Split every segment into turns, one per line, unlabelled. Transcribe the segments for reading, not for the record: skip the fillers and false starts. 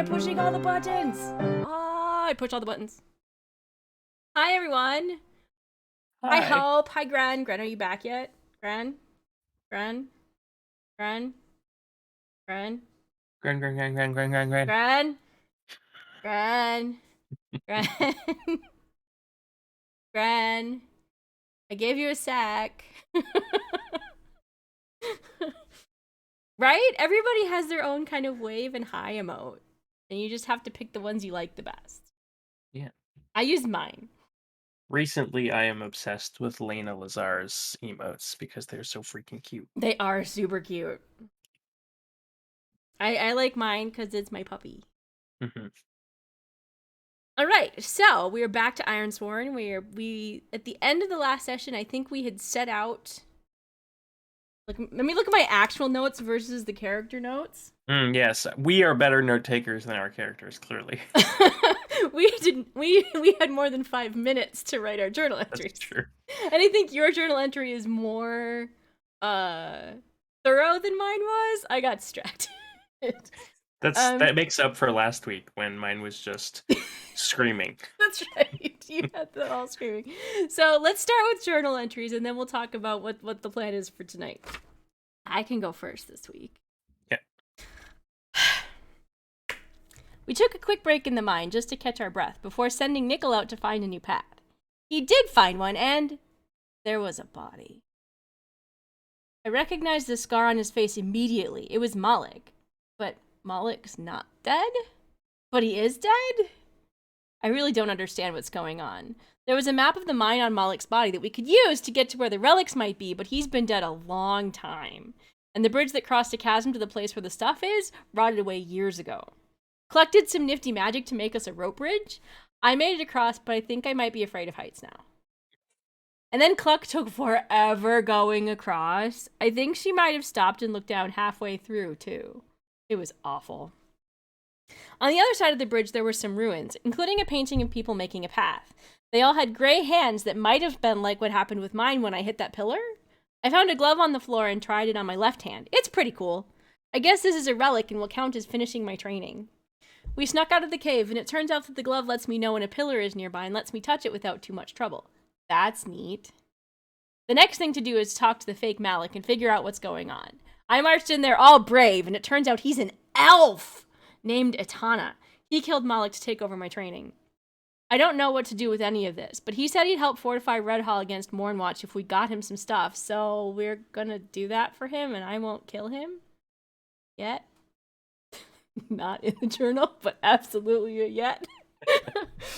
I'm pushing all the buttons. I push all the buttons. Hi, everyone. Hi,
Hi.
Hope. Hi, Gran. Gran, are you back yet? Gran? Gran? Gran? Gran?
Gran.
Gran? Gran? Gran? Gran? I gave you a sack. Right? Everybody has their own kind of wave and high emote. And you just have to pick the ones you like the best.
Yeah.
I used mine.
Recently, I am obsessed with Lena Lazar's emotes because they're so freaking cute.
They are super cute. I like mine because it's my puppy.
hmm
All right, so we are back to Ironsworn. We at the end of the last session, I think we had set out. Like, let me look at my actual notes versus the character notes.
yes, we are better note takers than our characters, clearly.
We had more than 5 minutes to write our journal
That's
entries,
true.
and I think your journal entry is more thorough than mine was. I got distracted.
That makes up for last week when mine was just screaming.
That's right. You had them all screaming. So let's start with journal entries, and then we'll talk about what the plan is for tonight. I can go first this week.
Yeah.
We took a quick break in the mine just to catch our breath before sending Nickel out to find a new path. He did find one, and there was a body. I recognized the scar on his face immediately. It was Malik. But Malik's not dead? But he is dead? I really don't understand what's going on. There was a map of the mine on Malik's body that we could use to get to where the relics might be, but he's been dead a long time. And the bridge that crossed a chasm to the place where the stuff is rotted away years ago. Cluck did some nifty magic to make us a rope bridge. I made it across, but I think I might be afraid of heights now. And then Cluck took forever going across. I think she might have stopped and looked down halfway through, too. It was awful. On the other side of the bridge, there were some ruins, including a painting of people making a path. They all had gray hands that might have been like what happened with mine when I hit that pillar. I found a glove on the floor and tried it on my left hand. It's pretty cool. I guess this is a relic and will count as finishing my training. We snuck out of the cave, and it turns out that the glove lets me know when a pillar is nearby and lets me touch it without too much trouble. That's neat. The next thing to do is talk to the fake Malik and figure out what's going on. I marched in there all brave, and it turns out he's an elf named Etana. He killed Malik to take over my training. I don't know what to do with any of this, but he said he'd help fortify Red Hall against Mornwatch if we got him some stuff, so we're gonna do that for him, and I won't kill him yet. Not in the journal, but absolutely yet.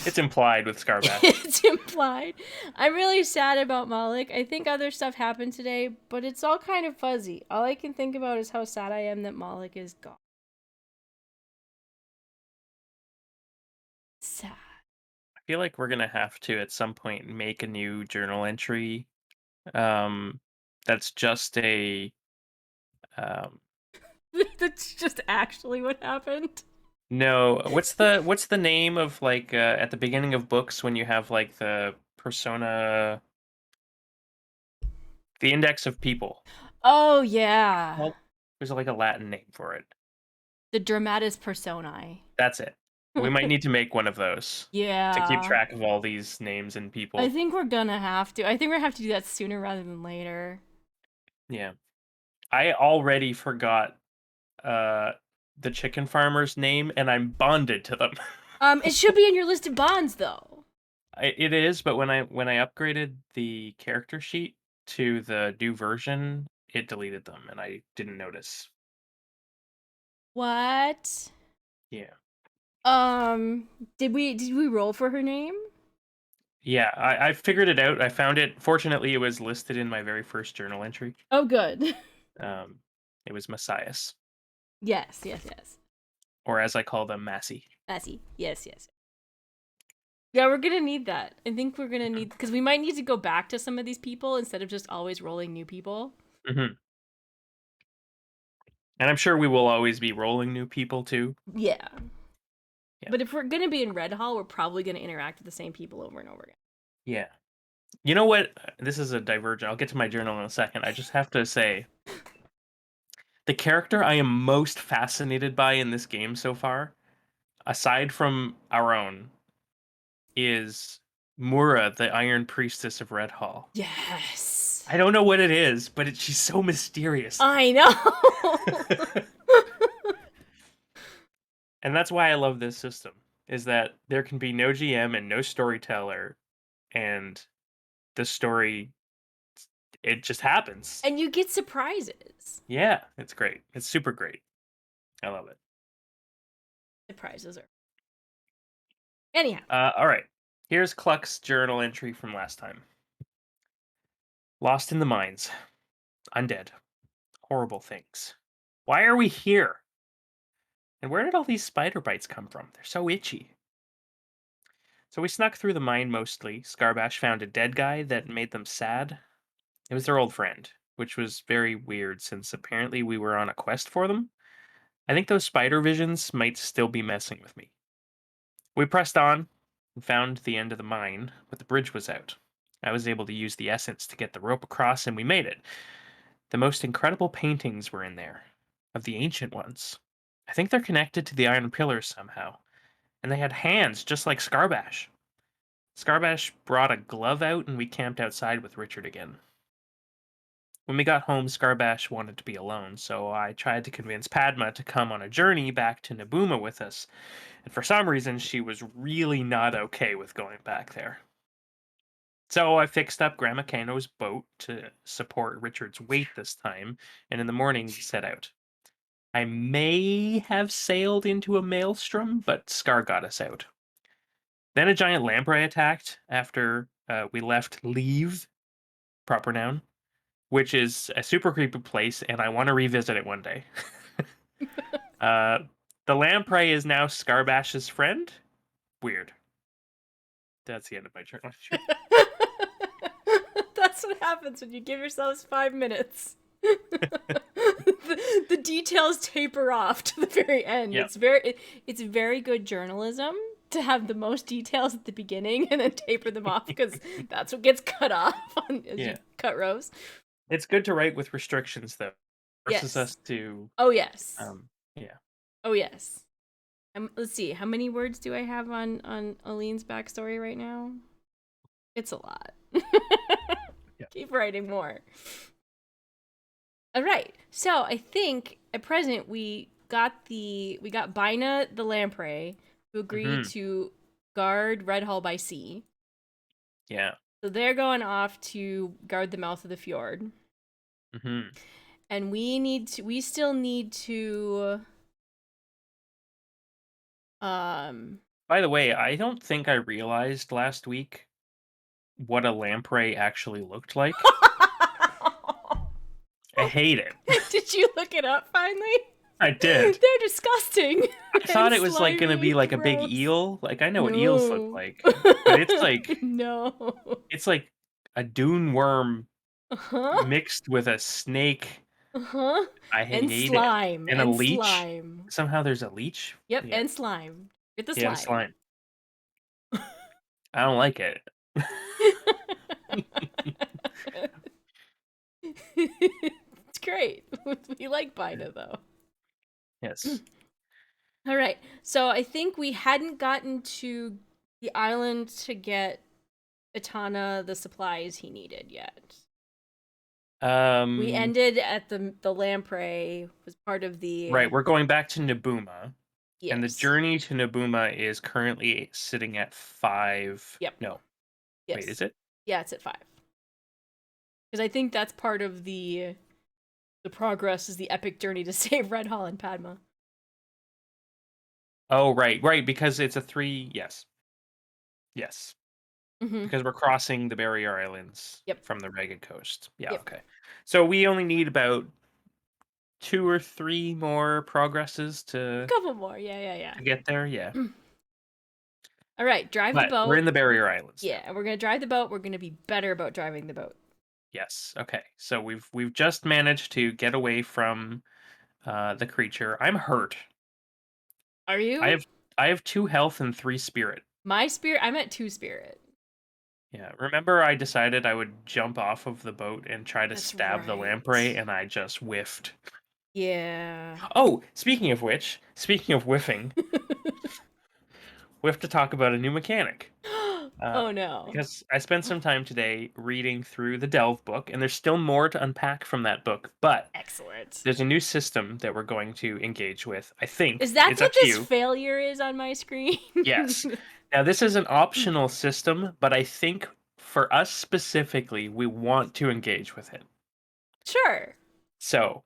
It's implied with Scarbath.
It's implied. I'm really sad about Malik. I think other stuff happened today, but it's all kind of fuzzy. All I can think about is how sad I am that Malik is gone. Sad.
I feel like we're gonna have to at some point make a new journal entry. That's just a um
That's just actually what happened.
No, what's the name of like at the beginning of books when you have like the persona, the index of people?
Oh, yeah.
Well, there's like a Latin name for it.
The dramatis personae.
That's it. We might need to make one of those to keep
Yeah.
track of all these names and
I
people.
think we're gonna have to. I think we're gonna have to do that sooner rather than later.
Yeah. I already forgot uh the chicken farmer's name and I'm bonded to them.
It should be in your list of bonds, though.
It is, but when I upgraded the character sheet to the new version, it deleted them and I didn't notice.
What?
Yeah.
Did we roll for her name?
Yeah, I figured it out. I found it. Fortunately, it was listed in my very first journal entry.
Oh, good.
Um, it was Messias,
Yes, yes, yes.
or as I call them, Massey.
Sassy. Yes, yes. Yeah, we're gonna need that. I think we're gonna need, because we might need to go back to some of these people instead of just always rolling new people.
hmm And I'm sure we will always be rolling new people too.
Yeah.
Yeah.
But if we're gonna be in Red Hall, we're probably gonna interact with the same people over and over again.
Yeah. You know what? This is a divergent. I'll get to my journal in a second. I just have to say, the character I am most fascinated by in this game so far aside from our own, is Mura, the Iron Priestess of Red Hall.
Yes.
I don't know what it is, but she's so mysterious.
I know.
And that's why I love this system, is that there can be no GM and no storyteller, and the story, it just happens.
And you get surprises.
Yeah, it's great. It's super great. I love it.
Surprises are. Anyhow.
All right. Here's Cluck's journal entry from last time. Lost in the mines. Undead. Horrible things. Why are we here? And where did all these spider bites come from? They're so itchy. So we snuck through the mine mostly. Scarbash found a dead guy that made them sad. It was their old friend, which was very weird since apparently we were on a quest for them. I think those spider visions might still be messing with me. We pressed on and found the end of the mine, but the bridge was out. I was able to use the essence to get the rope across, and we made it. The most incredible paintings were in there, of the ancient ones. I think they're connected to the iron pillars somehow, and they had hands just like Scarbash. Scarbash brought a glove out, and we camped outside with Richard again. When we got home, Scarbash wanted to be alone, so I tried to convince Padma to come on a journey back to Nabuma with us, and for some reason she was really not okay with going back there. So I fixed up Grandma Kano's boat to support Richard's weight this time, and in the morning we set out. I may have sailed into a maelstrom, but Scar got us out. Then a giant lamprey attacked after we left Leave, proper noun, which is a super creepy place, and I want to revisit it one day. uh, the lamprey is now Scarbash's friend. Weird. That's the end of my journal entry.
That's what happens when you give yourselves 5 minutes. The details taper off to the very end.
Yeah.
It's very good journalism to have the most details at the beginning and then taper them off because that's what gets cut off as you
Yeah.
cut rows.
It's good to write with restrictions, though. Forces
Yes.
us to.
Oh yes.
Yeah.
Oh yes. Let's see. How many words do I have on Aline's backstory right now? It's a lot.
Yeah.
Keep writing more. All right. So I think at present we got Bina the lamprey who agreed
Mhm.
to guard Red Hall by sea.
Yeah.
So they're going off to guard the mouth of the fjord.
Mhm.
And we still need to
By the way, I don't think I realized last week what a lamprey actually looked like. I hate it.
Did you look it up finally?
I did.
They're disgusting.
I thought
and
it was like going to
slimy
be
and
like a big
gross.
eel. Like I know what eels look
No.
like, but it's like
No.
a dune worm
Uh-huh.
mixed with a snake.
Uh-huh.
I
And
hate it.
slime.
And a
And
leech.
slime.
Somehow there's a leech.
Yep,
Yeah.
and slime. Get the
Yeah, and
slime.
slime. I don't like it.
It's great. We like Bina though.
Yes.
All right. So I think we hadn't gotten to the island to get Itana the supplies he needed yet. We
Um.
ended at the lamprey was part of the
Right. We're going back to Nabuma. And the
yes.
journey to Nabuma is currently sitting at 5.
Yep.
No. Wait,
Yes.
is it?
Yeah, it's at 5. Because I think that's part of the progress is the epic journey to save Red Hall and Padma.
Oh, right, because it's a 3. Yes. Yes.
Mm-hmm.
Because we're crossing the barrier islands
Yep.
from the Ragged Coast. Yeah,
Yep.
okay. So we only need about 2 or 3 more progresses
A couple more. Yeah.
to get there. Yeah.
All right, drive the
But we're
boat.
in the barrier islands
Yeah,
now.
and we're gonna drive the boat. We're gonna be better about driving the boat.
Yes. Okay. So we've just managed to get away from the creature. I'm hurt.
Are
I
you?
have I have 2 health and 3 spirit.
My spirit. I'm at 2 spirit.
Yeah, remember I decided I would jump off of the boat and try to
That's
stab the
right.
lamprey, and I just whiffed.
Yeah.
Oh, speaking of which, speaking of whiffing, we have to talk about a new mechanic.
Oh no.
Because I spent some time today reading through the Delve book, and there's still more to unpack from that book, but
Excellent.
there's a new system that we're going to engage with. I think
Is that
it's up
what
to
this
you.
failure is on my screen?
Yes. Now, this is an optional system, but I think for us specifically, we want to engage with it.
Sure.
So,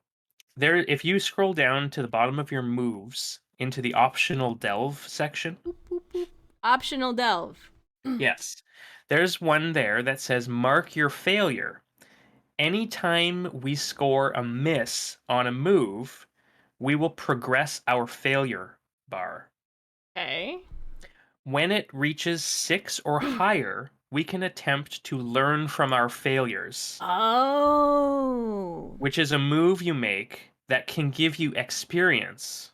there, if you scroll down to the bottom of your moves into the optional Delve section,
Boop, boop, boop. Optional delve.
yes, there's one there that says mark your failure. Anytime we score a miss on a move, we will progress our failure bar.
Okay.
When it reaches 6 or higher, we can attempt to learn from our failures,
Oh.
which is a move you make that can give you experience.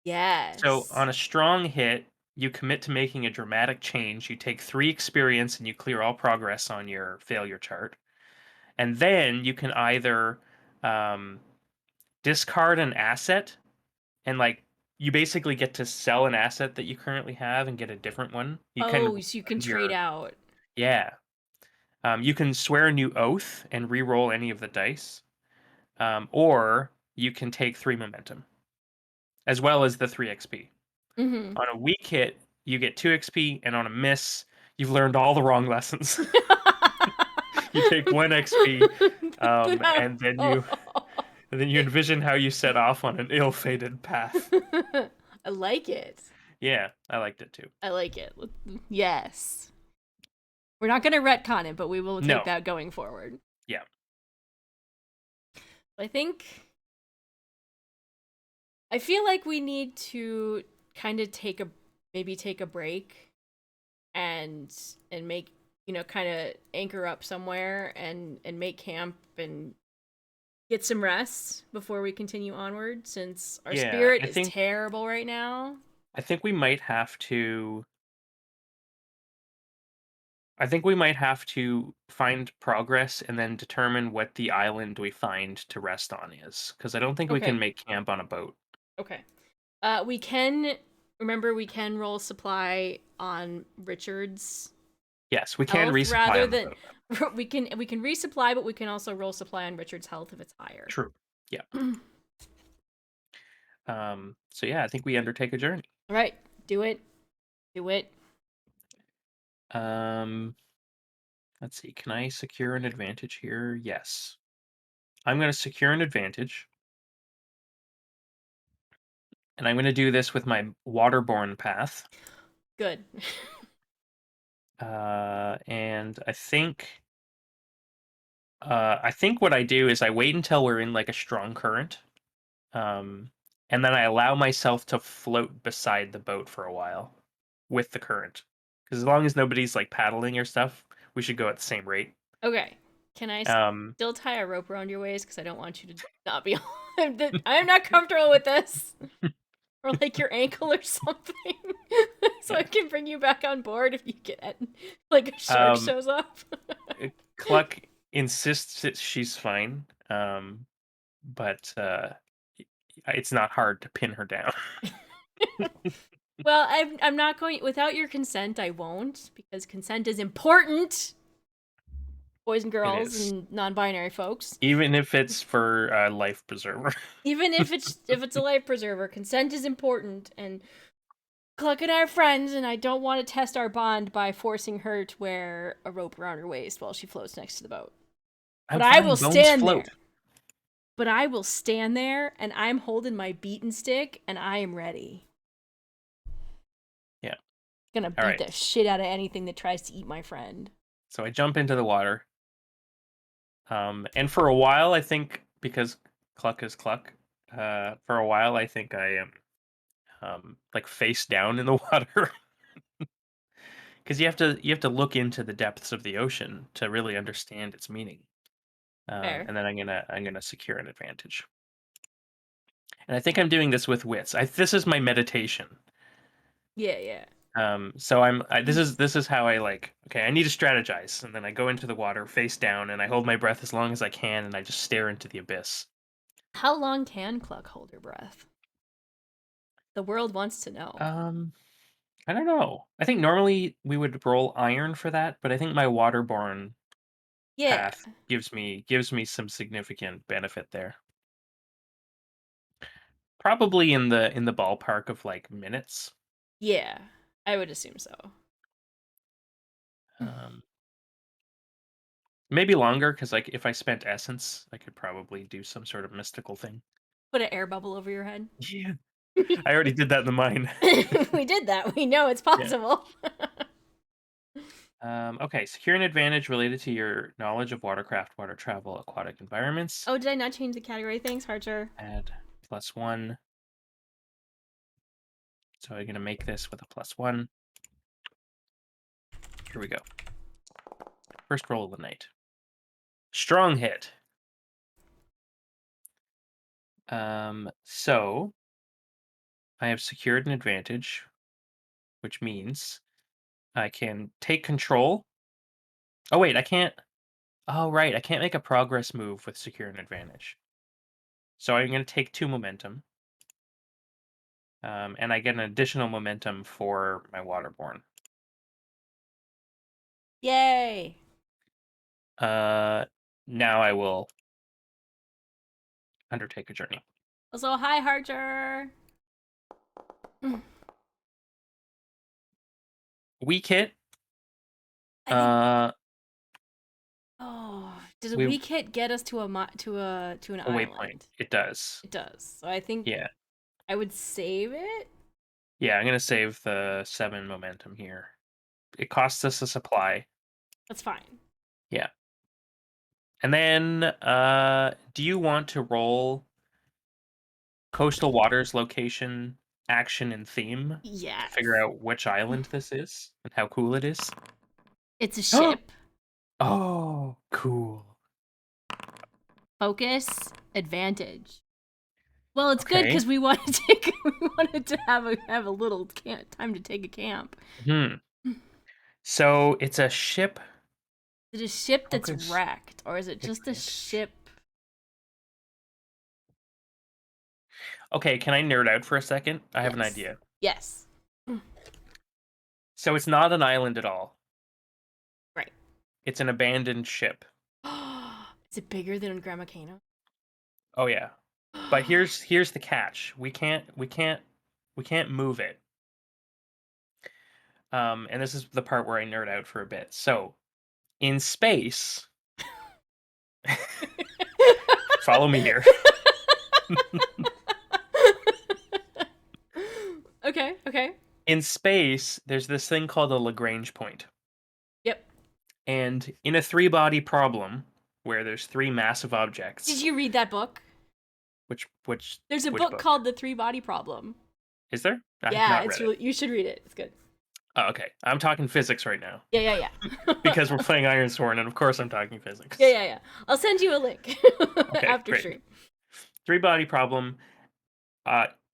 So,
Yes.
on a strong hit, you commit to making a dramatic change. You take 3 experience and you clear all progress on your failure chart. And then you can either um, discard an asset and you basically get to sell an asset that you currently have and get a different one. You kind of
Oh, so you can
end
trade
your
out.
yeah. You can swear a new oath and re-roll any of the dice, or you can take 3 momentum as well as the 3 XP.
Mm-hmm.
On a weak hit, you get 2 XP, and on a miss, you've learned all the wrong lessons. You take 1 XP, and then you envision how you set off on an ill-fated path.
I like it.
Yeah, I liked it too.
I like it. Yes. We're not going to retcon it, but we will take
No,
that going forward.
yeah,
I think I feel like we need to kind of take a break and make, kind of anchor up somewhere and make camp and get some rest before we continue onward since our
yeah.
spirit is terrible right now.
I think we might have to. I think we might have to find progress and then determine what the island we find to rest on is, because I don't think we can
Okay.
make camp on a boat.
Okay. We can roll supply on Richard's
Yes, we can
health
resupply
rather
on the
than
boat.
we can resupply, but we can also roll supply on Richard's health if it's higher.
True. Yeah. So yeah, I think we undertake a journey.
All right, do it, do it.
Um, let's see. Can I secure an advantage here? Yes. I'm going to secure an advantage, and I'm going to do this with my waterborne path.
Good.
And I think what I do is I wait until we're in like a strong current, um, and then I allow myself to float beside the boat for a while with the current. Because as long as nobody's like paddling or stuff, we should go at the same rate.
Okay. Can I
Um,
still tie a rope around your waist? Because I don't want you to not be. I'm not comfortable with this. Or like your ankle or something, so
yeah.
I can bring you back on board if you get like a shark
Um,
shows up.
Cluck insists that she's fine, but it's not hard to pin her down.
Well, I'm not going without your consent. I won't because consent is important, boys and
It
girls
is,
and non-binary folks.
even if it's for a life preserver.
Even if it's a life preserver, consent is important. And Cluck and I are friends, and I don't want to test our bond by forcing her to wear a rope around her waist while she floats next to the boat.
I'm
But I
fine.
will
Bones
stand
float.
there. But I will stand there, and I'm holding my beaten stick, and I am ready.
Yeah.
Gonna
All
beat
right.
the shit out of anything that tries to eat my friend.
So I jump into the water. And for a while, I think because Cluck is Cluck, for a while I think I am like face down in the water because you have to look into the depths of the ocean to really understand its meaning.
Fair.
And then I'm gonna secure an advantage. And I think I'm doing this with wits. This is my meditation.
Yeah, yeah.
So this is how I like. Okay, I need to strategize, and then I go into the water face down, and I hold my breath as long as I can, and I just stare into the abyss.
How long can Cluck hold her breath? The world wants to know.
Um, I don't know. I think normally we would roll iron for that, but I think my waterborne
Yeah.
path gives me some significant benefit there. Probably in the ballpark of like minutes.
Yeah. I would assume so.
Um, maybe longer because like if I spent essence, I could probably do some sort of mystical thing.
Put an air bubble over your head.
Yeah, I already did that in the mine.
We did that. We know it's
Yeah.
possible.
Okay, secure an advantage related to your knowledge of watercraft, water travel, aquatic environments.
Oh, did I not change the category? Thanks, Harcher.
Add +1. So I'm gonna make this with a +1. Here we go. First roll of the night. Strong hit. So I have secured an advantage, which means I can take control. Oh wait, I can't. Oh right, I can't make a progress move with secure an advantage. So I'm gonna take 2 momentum, and I get an additional momentum for my waterborne.
Yay.
Uh, Now I will undertake a journey.
Also, hi, Harcher.
Weak hit.
I think.
Uh,
Oh, does a
we
weak hit get us to to an
a waypoint.
island?
It does.
It does. So I think
Yeah,
I would save it.
yeah. I'm gonna save the 7 momentum here. It costs us a supply.
That's fine.
Yeah, and then do you want to roll coastal waters location, action, and theme to
Yes.
figure out which island this is and how cool it is?
It's a ship.
Oh, cool.
Focus. Advantage. Well, it's good
Okay.
because we wanted to have a little time to take a camp.
Hmm. So it's a ship.
Is it a ship that's
Focus
wrecked, or is it just a
advantage.
ship?
Okay, can I nerd out for a second? I have an
Yes.
idea.
Yes.
So it's not an island at all.
Right.
It's an abandoned ship.
Is it bigger than Grandma Kano?
Oh yeah. But here's the catch. We can't move it. And this is the part where I nerd out for a bit. So in space, follow me here.
Okay, okay.
In space, there's this thing called a Lagrange point.
Yep.
And in a three-body problem, where there's three massive
Did
objects,
you read that book?
which
There's a
which
book
book?
called The Three Body Problem.
Is there? I have
Yeah,
not
it's
read it.
really you should read it. It's good.
Oh, okay. I'm talking physics right now
Yeah, yeah.
because we're playing Ironsworn, and of course I'm talking physics.
Yeah. I'll send you a link
Okay,
after
great.
stream.
Three-body problem.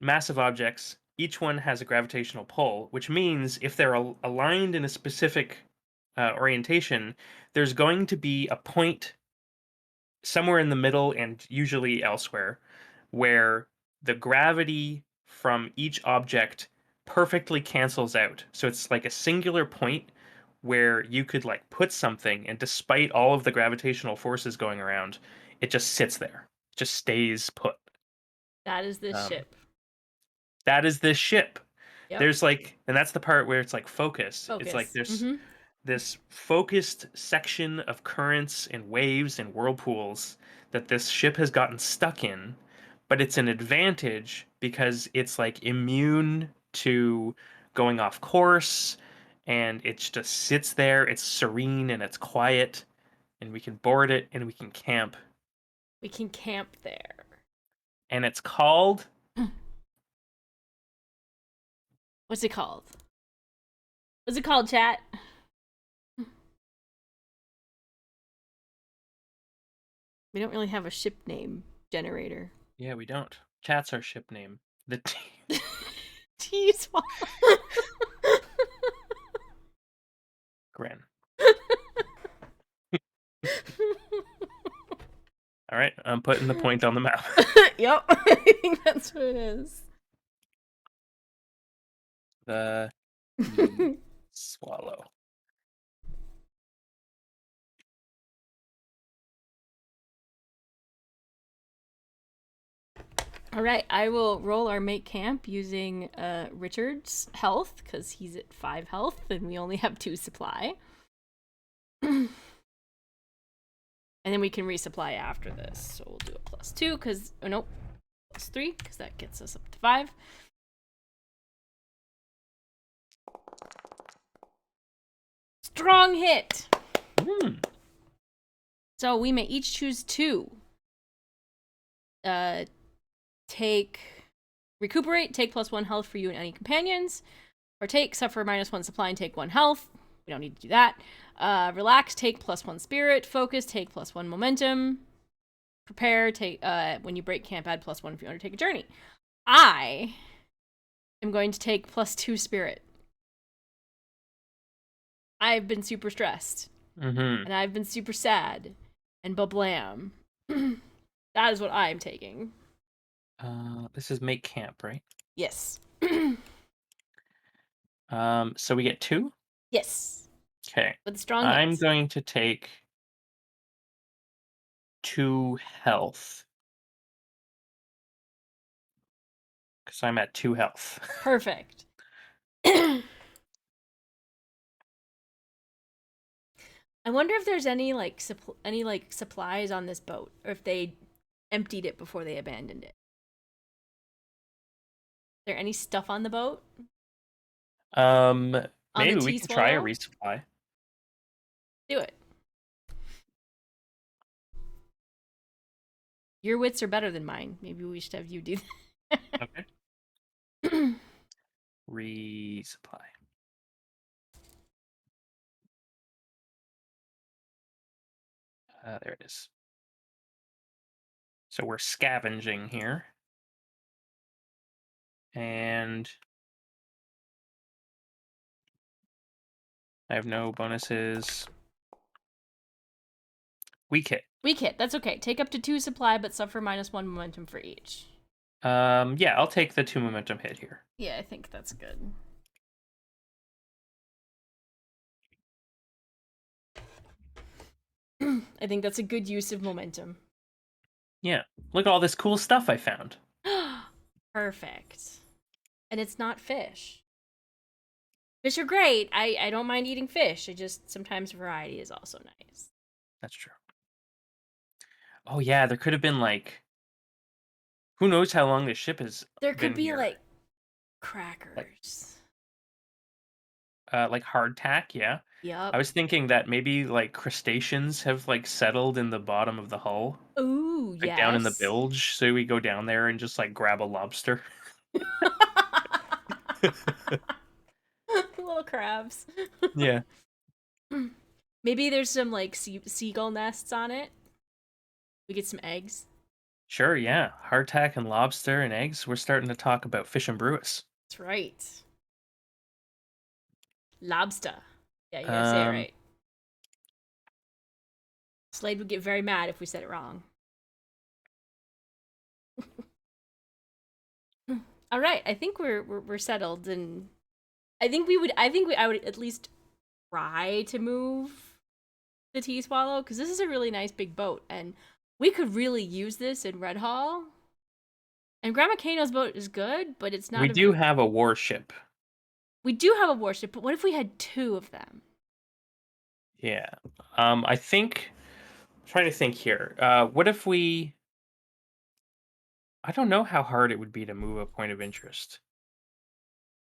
Massive objects. Each one has a gravitational pull, which means if they're aligned in a specific orientation, there's going to be a point somewhere in the middle and usually elsewhere where the gravity from each object perfectly cancels out. So it's like a singular point where you could like put something and despite all of the gravitational forces going around, it just sits there. Just stays put.
That is this
Um,
ship.
that is this ship.
Yep.
There's like, and that's the part where it's like focus. It's like
Focus.
there's
Mm-hmm.
this focused section of currents and waves and whirlpools that this ship has gotten stuck in, but it's an advantage because it's like immune to going off course and it just sits there. It's serene and it's quiet, and we can board it and we can camp.
We can camp there.
And it's called
What's it called? What's it called, chat? We don't really have a ship name generator.
yeah, we don't. Chat's our ship name. The
Tease.
Gren. All right, I'm putting the point on the map.
Yep, I think that's what it is.
The Swallow.
All right, I will roll our make camp using Richard's health because he's at 5 health and we only have 2 supply. And then we can resupply after this. So we'll do a +2 because, oh nope, +3 because that gets us up to 5. Strong hit. So we may each choose 2. Recuperate, take +1 health for you and any companions. Or suffer -1 supply and take 1 health. We don't need to do that. Relax, take +1 spirit. Focus, take +1 momentum. Prepare, take when you break camp, add +1 if you undertake a journey. I am going to take +2 spirit. I've been super stressed. And I've been super sad. And bablam. That is what I am taking.
This is make camp, right?
Yes.
So we get 2?
Yes.
Okay.
With strong
I'm
hits.
going to take 2 health. Because I'm at 2 health.
Perfect. I wonder if there's any supplies on this boat, or if they emptied it before they abandoned it. Is there any stuff on the boat?
Maybe we
tea
can try a
swallow?
resupply.
Do it. Your wits are better than mine. Maybe we should have you do that.
Okay. Resupply. There it is. So we're scavenging here. And I have no bonuses. Weak hit.
Weak hit. That's okay. Take up to 2 supply, but suffer -1 momentum for each.
Yeah, I'll take the 2 momentum hit here.
Yeah, I think that's good. I think that's a good use of momentum.
Yeah. Look at all this cool stuff I found.
Perfect. And it's not fish. Fish are great. I don't mind eating fish. I just sometimes variety is also nice.
That's true. Oh yeah, there could have been like, who knows how long this ship has
There could
been
be
here.
like crackers.
Like hardtack, yeah.
Yup.
I was thinking that maybe like crustaceans have like settled in the bottom of the hull,
Ooh,
like down in the
yes.
bilge. So we go down there and just like grab a lobster.
Little crabs.
Yeah.
Maybe there's some like seagull nests on it. We get some eggs.
Sure, yeah. Hardtack and lobster and eggs. We're starting to talk about fish and brewis.
That's right. Lobster. Yeah, you gotta say it
Um,
right. Slade would get very mad if we said it wrong. All right, I think we're settled, and I would at least try to move the tea swallow because this is a really nice big boat, and we could really use this in Red Hall. And Grandma Kano's boat is good, but it's
we
not
do have a warship.
We do have a warship, but what if we had 2 of them?
Yeah. I think I'm trying to think here. What if we I don't know how hard it would be to move a point of interest.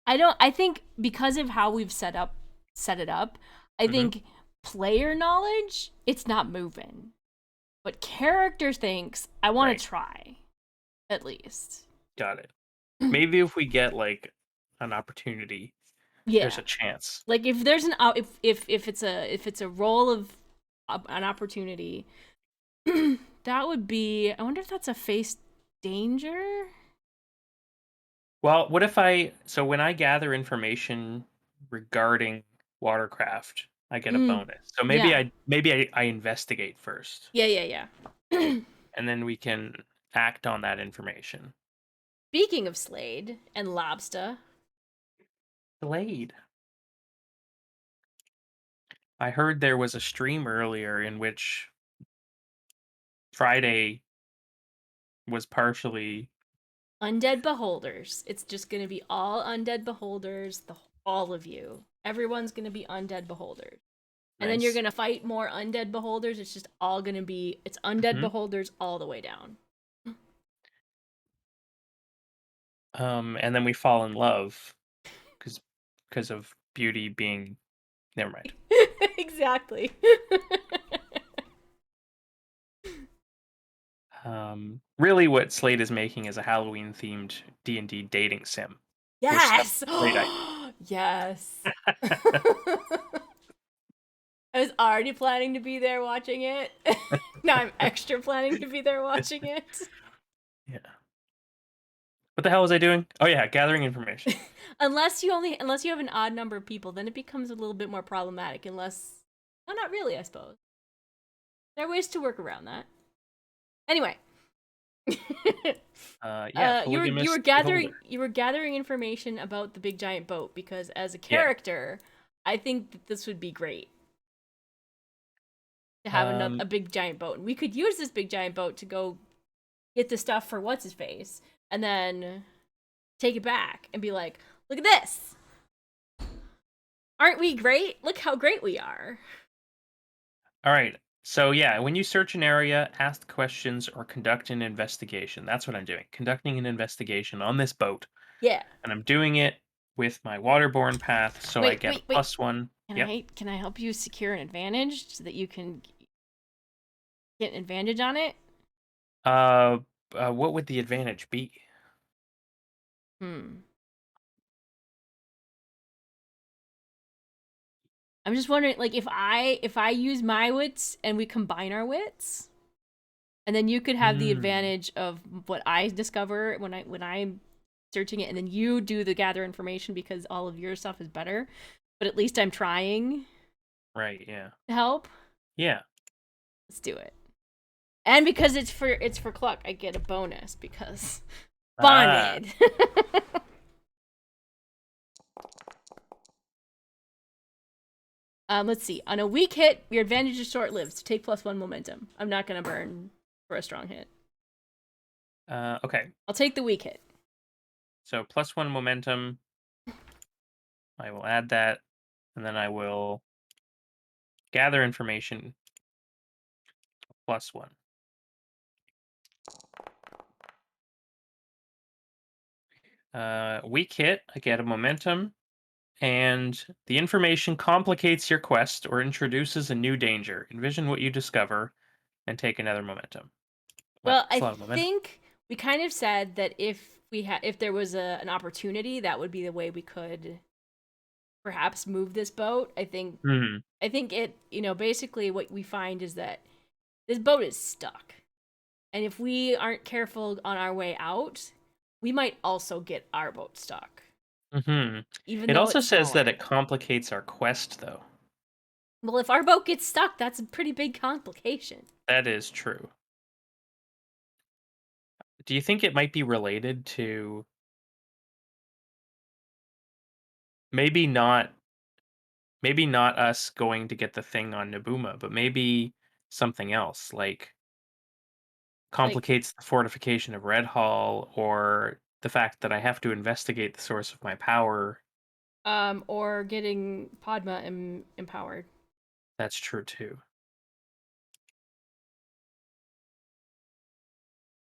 I think because of how we've set it up, I
Mhm.
think player knowledge, it's not moving. But character thinks I want
Right.
to try at least.
Got it. Maybe if we get like an opportunity, there's
Yeah.
a chance.
Like if there's an if it's a role of an opportunity, that would be I wonder if that's a face danger?
Well, so when I gather information regarding watercraft, I get a
Mm,
bonus. So
yeah.
maybe I investigate first,
Yeah.
and then we can act on that information.
Speaking of Slade and Lobster,
Delayed. I heard there was a stream earlier in which Friday was partially
Undead beholders. It's just gonna be all undead beholders. All of you. Everyone's gonna be undead beholders. And then you're
nice.
gonna fight more undead beholders. It's just all gonna be it's undead
Mhm.
beholders all the way down.
And then we fall in love because of beauty being. Never mind.
Exactly.
Really, what Slate is making is a Halloween themed D&D dating sim, which sounds
Yes.
a great idea.
Yes. I was already planning to be there watching it. Now I'm extra planning to be there watching it.
Yeah. What the hell was I doing? Oh yeah, gathering information.
Unless you have an odd number of people, then it becomes a little bit more problematic. Unless, no, not really. I suppose there are ways to work around that. Anyway,
Yeah,
you
polygamous
were gathering
beholder.
information about the big giant boat because as a
Yeah.
character, I think that this would be great to have
Um,
a big giant boat, and we could use this big giant boat to go get the stuff for what's his face, and then take it back and be like, "Look at this! Aren't we great? Look how great we are!"
all right. So yeah, when you search an area, ask questions or conduct an investigation. That's what I'm doing. Conducting an investigation on this boat,
Yeah.
and I'm doing it with my waterborne path, so I
Wait,
get a
wait, wait.
+1. Yep.
Can I help you secure an advantage so that you can get an advantage on it?
Uh, what would the advantage be?
Hmm. I'm just wondering, like, if I use my wits and we combine our wits, and then you could have the
Hmm.
advantage of what I discover when I'm searching it, and then you do the gather information because all of your stuff is better. But at least I'm trying
Right. Yeah.
to help.
Yeah.
Let's do it. And because it's for Cluck, I get a bonus because
Ah.
bonded. Let's see. On a weak hit, your advantage is short lived. So take +1 momentum. I'm not gonna burn for a strong hit.
Okay.
I'll take the weak hit.
So +1 momentum. I will add that, and then I will gather information +1. Weak hit. I get a momentum, and the information complicates your quest or introduces a new danger. Envision what you discover, and take another momentum. Wow,
Well,
that's
I
a lot of momentum.
think we kind of said that if there was an opportunity, that would be the way we could perhaps move this boat.
Hmm.
I think it, basically what we find is that this boat is stuck. And if we aren't careful on our way out, we might also get our boat stuck,
Hmm.
even
It
though
also
it's
says that
smaller.
it complicates our quest, though.
Well, if our boat gets stuck, that's a pretty big complication.
That is true. Do you think it might be related to maybe not maybe not us going to get the thing on Nabuma, but maybe something else, like
Like,
complicates the fortification of Red Hall or the fact that I have to investigate the source of my power.
or getting Padma empowered.
That's true too.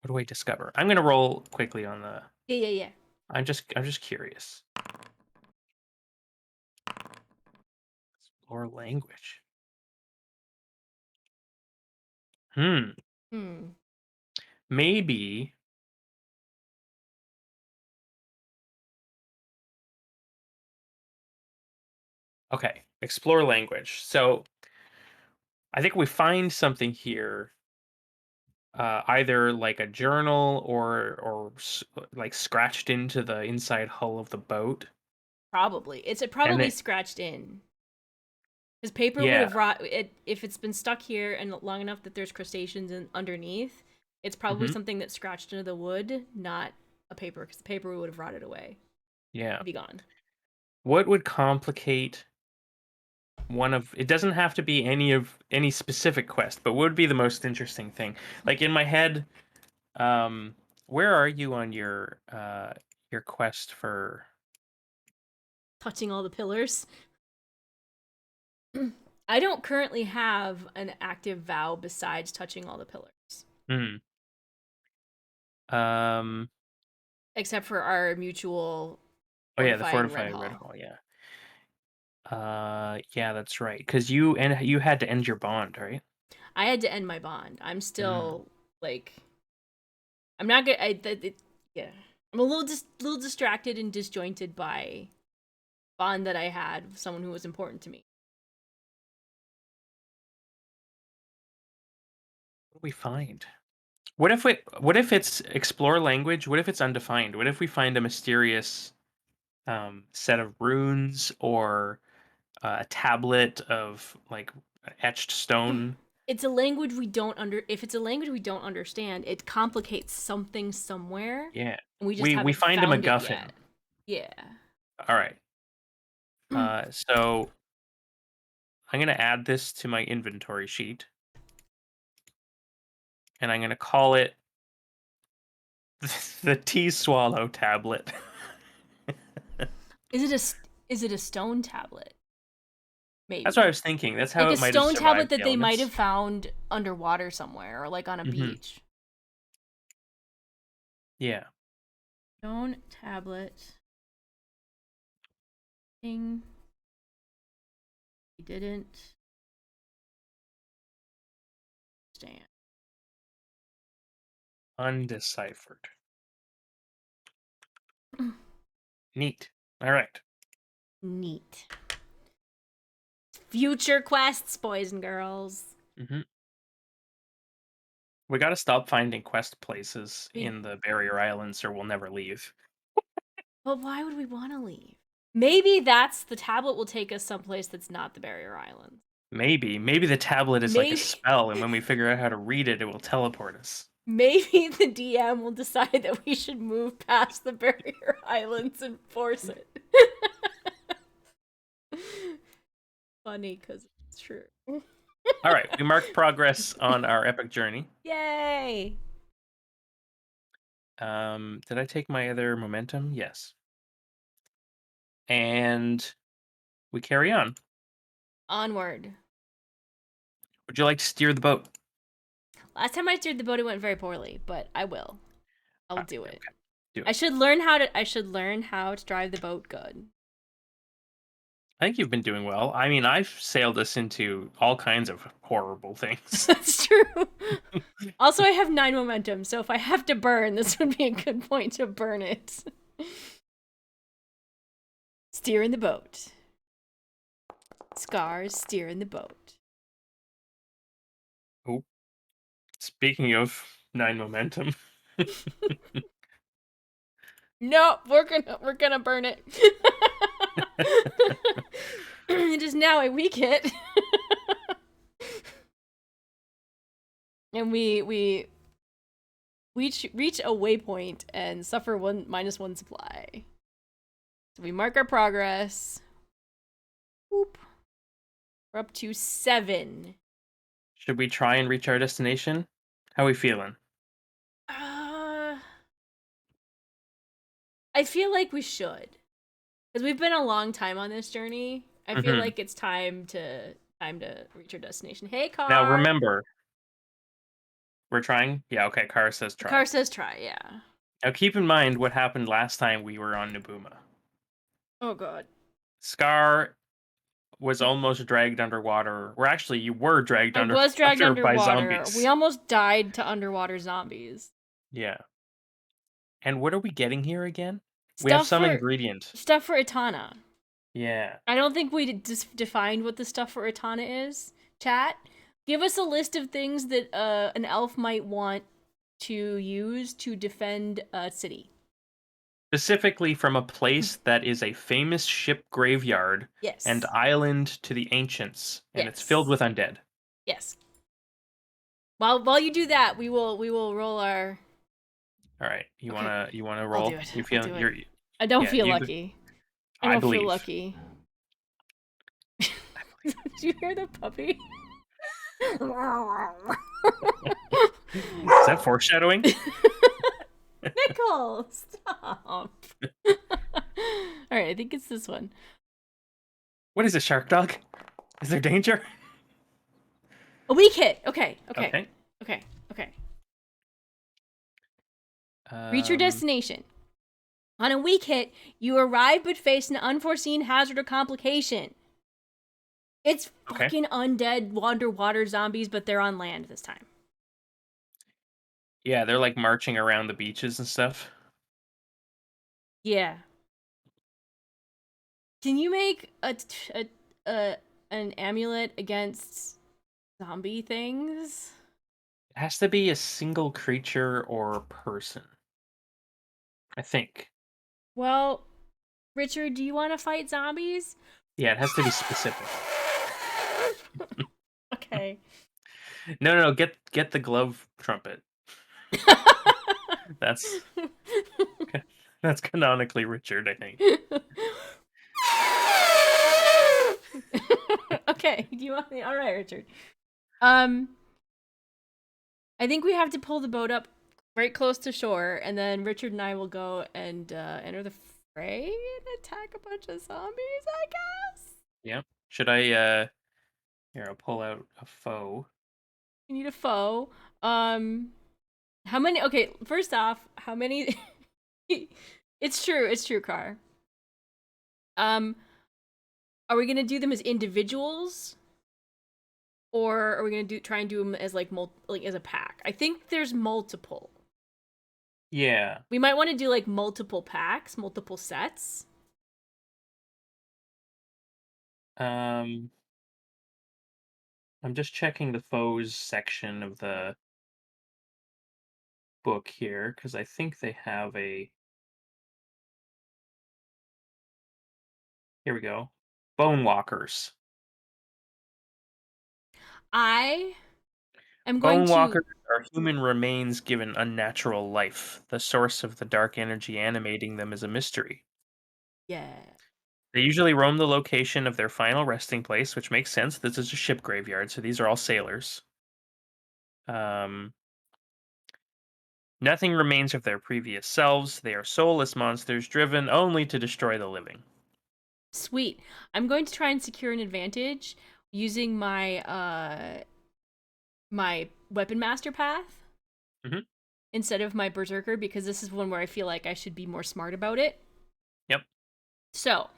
What do I discover? I'm gonna roll quickly on the.
Yeah, yeah, yeah.
I'm just curious. Explore language. Hmm.
Hmm.
Maybe. Okay. Explore language. So I think we find something here, either like a journal or like scratched into the inside hull of the boat,
Probably. It's
and
probably
it.
scratched in. Because paper would
Yeah.
have rot it if it's been stuck here and long enough that there's crustaceans underneath. It's probably
Hmm.
something that scratched into the wood, not a paper, because the paper would have rotted away
Yeah.
and be gone.
What would complicate? it doesn't have to be any specific quest, but what would be the most interesting thing? Like in my head, um, where are you on your quest for?
Touching all the pillars. I don't currently have an active vow besides touching all the pillars.
Hmm. Um.
Except for our mutual
Oh yeah, the
fortifying Red
fortify red
Hall.
hall. Yeah. Yeah, that's right. Because you had to end your bond, right?
I had to end my bond. I'm
Mm.
still like I'm not gonna. Yeah, I'm a little distracted and disjointed by bond that I had with someone who was important to me.
What do we find? What if it's explore language? What if it's undefined? What if we find a mysterious set of runes or a tablet of like etched stone?
It's a language we don't under. If it's a language we don't understand, it complicates something somewhere,
Yeah.
and we just
We
haven't
find a
found it
MacGuffin.
yet. Yeah.
All right. So I'm gonna add this to my inventory sheet, and I'm gonna call it the tea swallow tablet.
Is it a stone tablet?
That's what I
Maybe.
was thinking. That's how
Like a
it might have
stone tablet
survived the
that they might
elements.
have found underwater somewhere or like on a
Hmm.
beach.
Yeah.
Stone tablet. Thing we didn't stand.
Undeciphered. Neat. All right.
Neat. Future quests, boys and girls.
Hmm. We got to stop finding quest places
We,
in the Barrier Islands, or we'll never leave.
but why would we want to leave? Maybe that's the tablet will take us someplace that's not the Barrier Islands.
Maybe the tablet is like a
Maybe
spell, and when we figure out how to read it, it will teleport us.
maybe the DM will decide that we should move past the Barrier Islands and force it. Funny because it's true.
All right, we marked progress on our epic journey.
Yay!
Did I take my other momentum? Yes. And we carry on.
Onward.
Would you like to steer the boat?
Last time I steered the boat, it went very poorly, but I will. I'll
Ah,
do it.
okay, do
I
it.
should learn how to. I should learn how to drive the boat good.
I think you've been doing well. I mean, I've sailed us into all kinds of horrible things.
That's true. Also, I have 9 momentum, so if I have to burn, this would be a good point to burn it. Steer in the boat. Scars steer in the boat.
Oh, speaking of 9 momentum,
Nope, we're gonna burn it. It is now a weak hit. And we reach a waypoint and suffer -1 supply. So we mark our progress. Boop. We're up to 7.
should we try and reach our destination? How we feeling?
Uh, I feel like we should, because we've been a long time on this journey. I feel
Hmm.
like it's time to reach our destination. Hey,
Now
car.
remember, we're trying. Yeah, okay. Kara says
The car
try.
says try. Yeah.
Now keep in mind what happened last time we were on Nabuma.
Oh god.
Scar was almost dragged underwater. Or actually, you were dragged
I was dragged
underwater by
underwater. We
zombies.
almost died to underwater zombies.
Yeah. And what are we getting here again? We have
Stuff
some
for
ingredient.
stuff for Itana.
Yeah.
I don't think we defined what the stuff for Itana is. Chat, give us a list of things that an elf might want to use to defend a city.
Specifically from a place that is a famous ship graveyard and
Yes.
island to the ancients, and it's filled
Yes.
with undead.
Yes. While you do that, we will roll our.
All right,
Okay,
you wanna
I'll do
roll?
it.
You
I'll
feel
do it.
you're
I don't
yeah
feel
you.
lucky. I
I
don't feel
believe.
lucky. Did you hear the puppy?
Is that foreshadowing?
Nickel, stop. All right, I think it's this one.
What is a shark dog? Is there danger?
A weak hit. Okay.
Okay.
Reach your destination. On a weak hit, you arrive but face an unforeseen hazard or complication. It's
Okay.
fucking undead underwater zombies, but they're on land this time.
Yeah, they're like marching around the beaches and stuff.
Yeah. Can you make an amulet against zombie things?
It has to be a single creature or person. I think.
Well, Richard, do you want to fight zombies?
Yeah, it has to be specific.
Okay.
No. Get the glove trumpet. That's that's canonically Richard, I think.
Okay. Do you want me? All right, Richard. I think we have to pull the boat up right close to shore, and then Richard and I will go and enter the fray and attack a bunch of zombies, I guess.
Yeah. Should I here I'll pull out a foe.
You need a foe. How many? Okay, first off, how many? It's true, Car. Are we gonna do them as individuals, or are we gonna try and do them as like as a pack? I think there's multiple.
Yeah.
We might want to do like multiple packs, multiple sets.
I'm just checking the foes section of the book here because I think they have a. Here we go. Bone walkers.
I am going
Bone
to.
walkers are human remains given unnatural life. The source of the dark energy animating them is a mystery.
Yeah.
They usually roam the location of their final resting place, which makes sense. This is a ship graveyard, so these are all sailors. Um, Nothing remains of their previous selves. They are soulless monsters driven only to destroy the living.
Sweet. I'm going to try and secure an advantage using my weapon master path
Hmm.
instead of my berserker, because this is one where I feel like I should be more smart about it.
Yep.
So,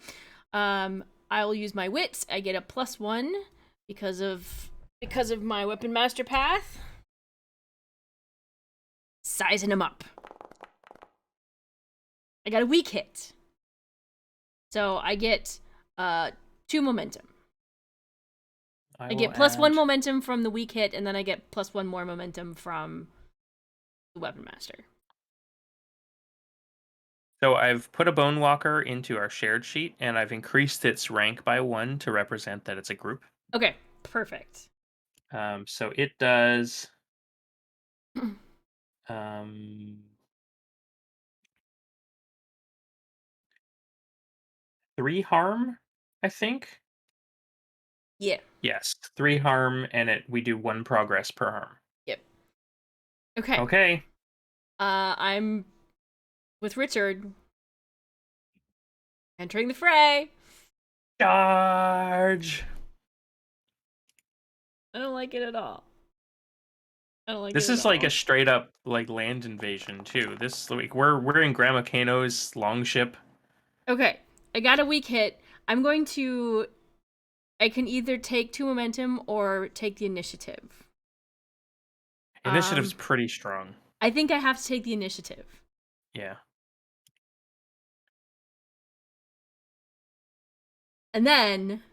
I will use my wits. I get a +1 because of my weapon master path. Sizing them up. I got a weak hit. So I get 2 momentum. I get +1 momentum from the weak hit, and then I get +1 more momentum from the weapon master.
So I've put a bone walker into our shared sheet, and I've increased its rank by 1 to represent that it's a group.
Okay, perfect.
So it does um, 3 harm, I think.
Yeah.
Yes, 3 harm, and we do 1 progress per harm.
Yep. Okay.
Okay.
I'm with Richard entering the fray.
Charge.
I don't like it at all. I don't like it
This
at
is like
all.
a straight up like land invasion too. This like we're in Grandma Kano's longship.
Okay, I got a weak hit. I'm going to. I can either take 2 momentum or take the initiative.
Initiative's pretty strong.
I think I have to take the initiative.
Yeah.
And then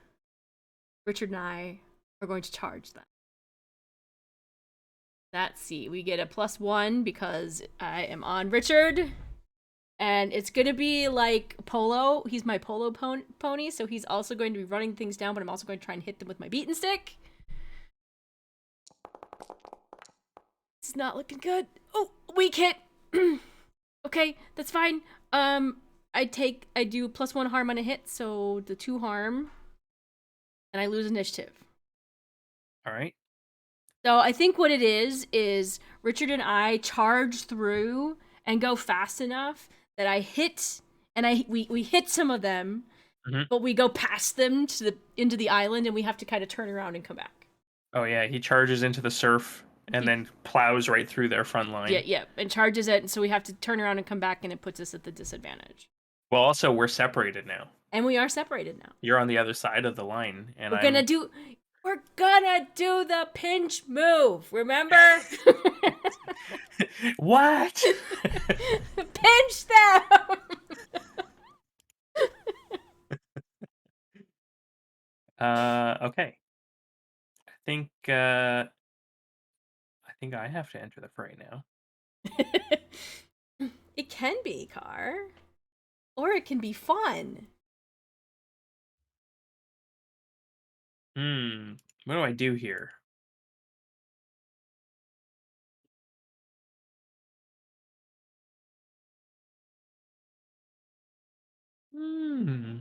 Richard and I are going to charge them. Let's see. We get a +1 because I am on Richard. And it's going to be like Polo. He's my Polo pony, so he's also going to be running things down, but I'm also going to try and hit them with my beaten stick. It's not looking good. Oh, weak hit. Okay, that's fine. I do +1 harm on a hit, so the 2 harm. and I lose initiative.
All right.
So I think what it is Richard and I charge through and go fast enough that I hit, and we hit some of them,
Hmm.
but we go past them into the island, and we have to kind of turn around and come back.
Oh yeah, he charges into the surf and then plows right through their front line.
Yeah, and charges it, and so we have to turn around and come back, and it puts us at the disadvantage.
Well, also we're separated now.
And we are separated now.
You're on the other side of the line, and
We're gonna
I'm.
do we're gonna do the pinch move, remember?
What?
Pinch them!
Okay. Think I think I have to enter the fray now.
It can be, Car. Or it can be fun.
What do I do here? Hmm.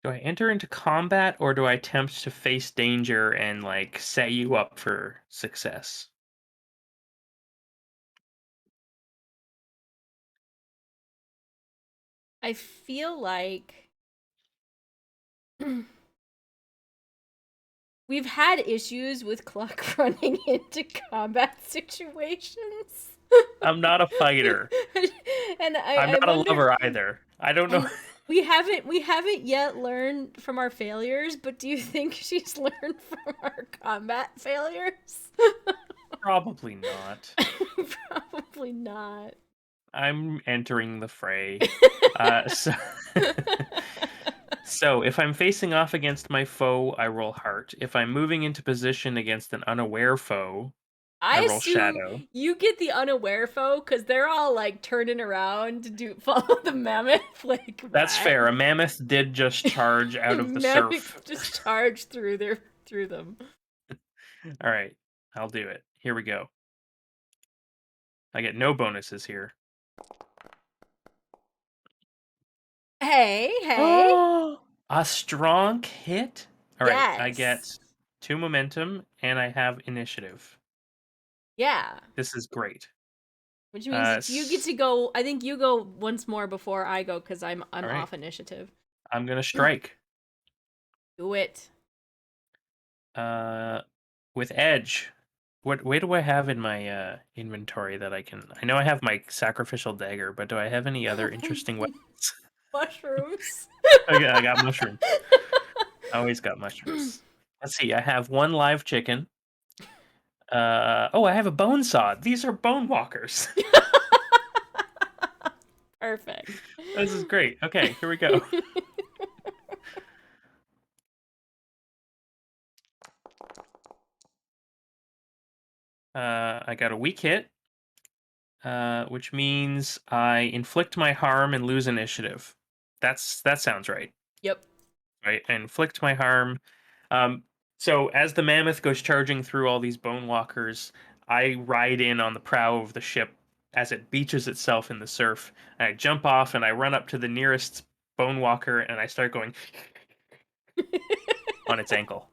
Do I enter into combat or do I attempt to face danger and like set you up for success?
I feel like we've had issues with Cluck running into combat situations.
I'm not a fighter.
And
I'm
I
not a
wonder,
lover either. I don't know.
we haven't yet learned from our failures, but do you think she's learned from our combat failures?
Probably not.
Probably not.
I'm entering the fray. So so if I'm facing off against my foe, I roll heart. If I'm moving into position against an unaware foe, I
I
roll
assume
shadow.
you get the unaware foe because they're all like turning around to do follow the mammoth. Like
That's
what?
fair. A mammoth did just charge out of the surf.
Mammoth just charged through them.
All right, I'll do it. Here we go. I get no bonuses here.
Hey, hey.
Oh, a strong hit. All right, I get
Yes.
2 momentum and I have initiative.
Yeah.
This is great.
Which means you get
S-
to go. I think you go once more before I go because I'm
all right,
off initiative.
I'm gonna strike.
Do it.
Uh, with edge. What way do I have in my inventory that I can? I know I have my sacrificial dagger, but do I have any other interesting weapons?
Mushrooms.
Okay, I got mushrooms. I always got mushrooms. Let's see. I have one live chicken. Oh, I have a bone saw. These are bone walkers.
Perfect.
This is great. Okay, here we go. I got a weak hit, which means I inflict my harm and lose initiative. That sounds right.
Yep.
Right, I inflict my harm. Um, so as the mammoth goes charging through all these bone walkers, I ride in on the prow of the ship as it beaches itself in the surf. And I jump off and I run up to the nearest bone walker and I start going on its ankle.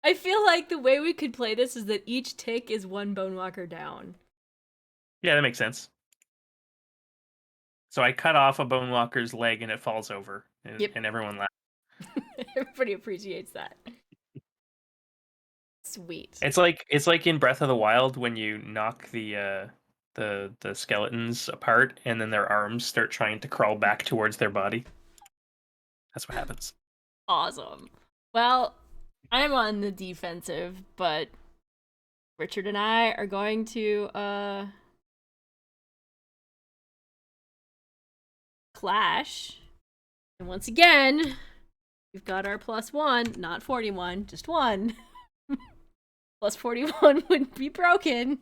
I feel like the way we could play this is that each tick is one bone walker down.
Yeah, that makes sense. So I cut off a bone walker's leg and it falls over,
Yep.
and everyone laughs.
Everybody appreciates that. Sweet.
It's like in Breath of the Wild when you knock the skeletons apart and then their arms start trying to crawl back towards their body. That's what happens.
Awesome. Well, I'm on the defensive, but Richard and I are going to clash. And once again, we've got our +1, not 41, just 1. +41 would be broken.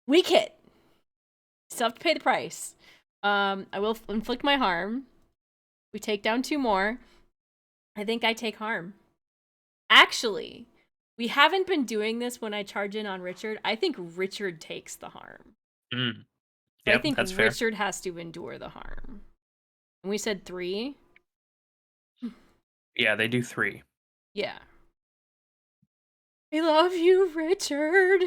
Weak hit. Still have to pay the price. I will inflict my harm. We take down 2 more. I think I take harm. Actually, we haven't been doing this when I charge in on Richard. I think Richard takes the harm.
Mm.
So I
Yep,
think
that's fair.
Richard has to endure the harm. And we said 3?
Yeah, they do 3.
Yeah. I love you, Richard.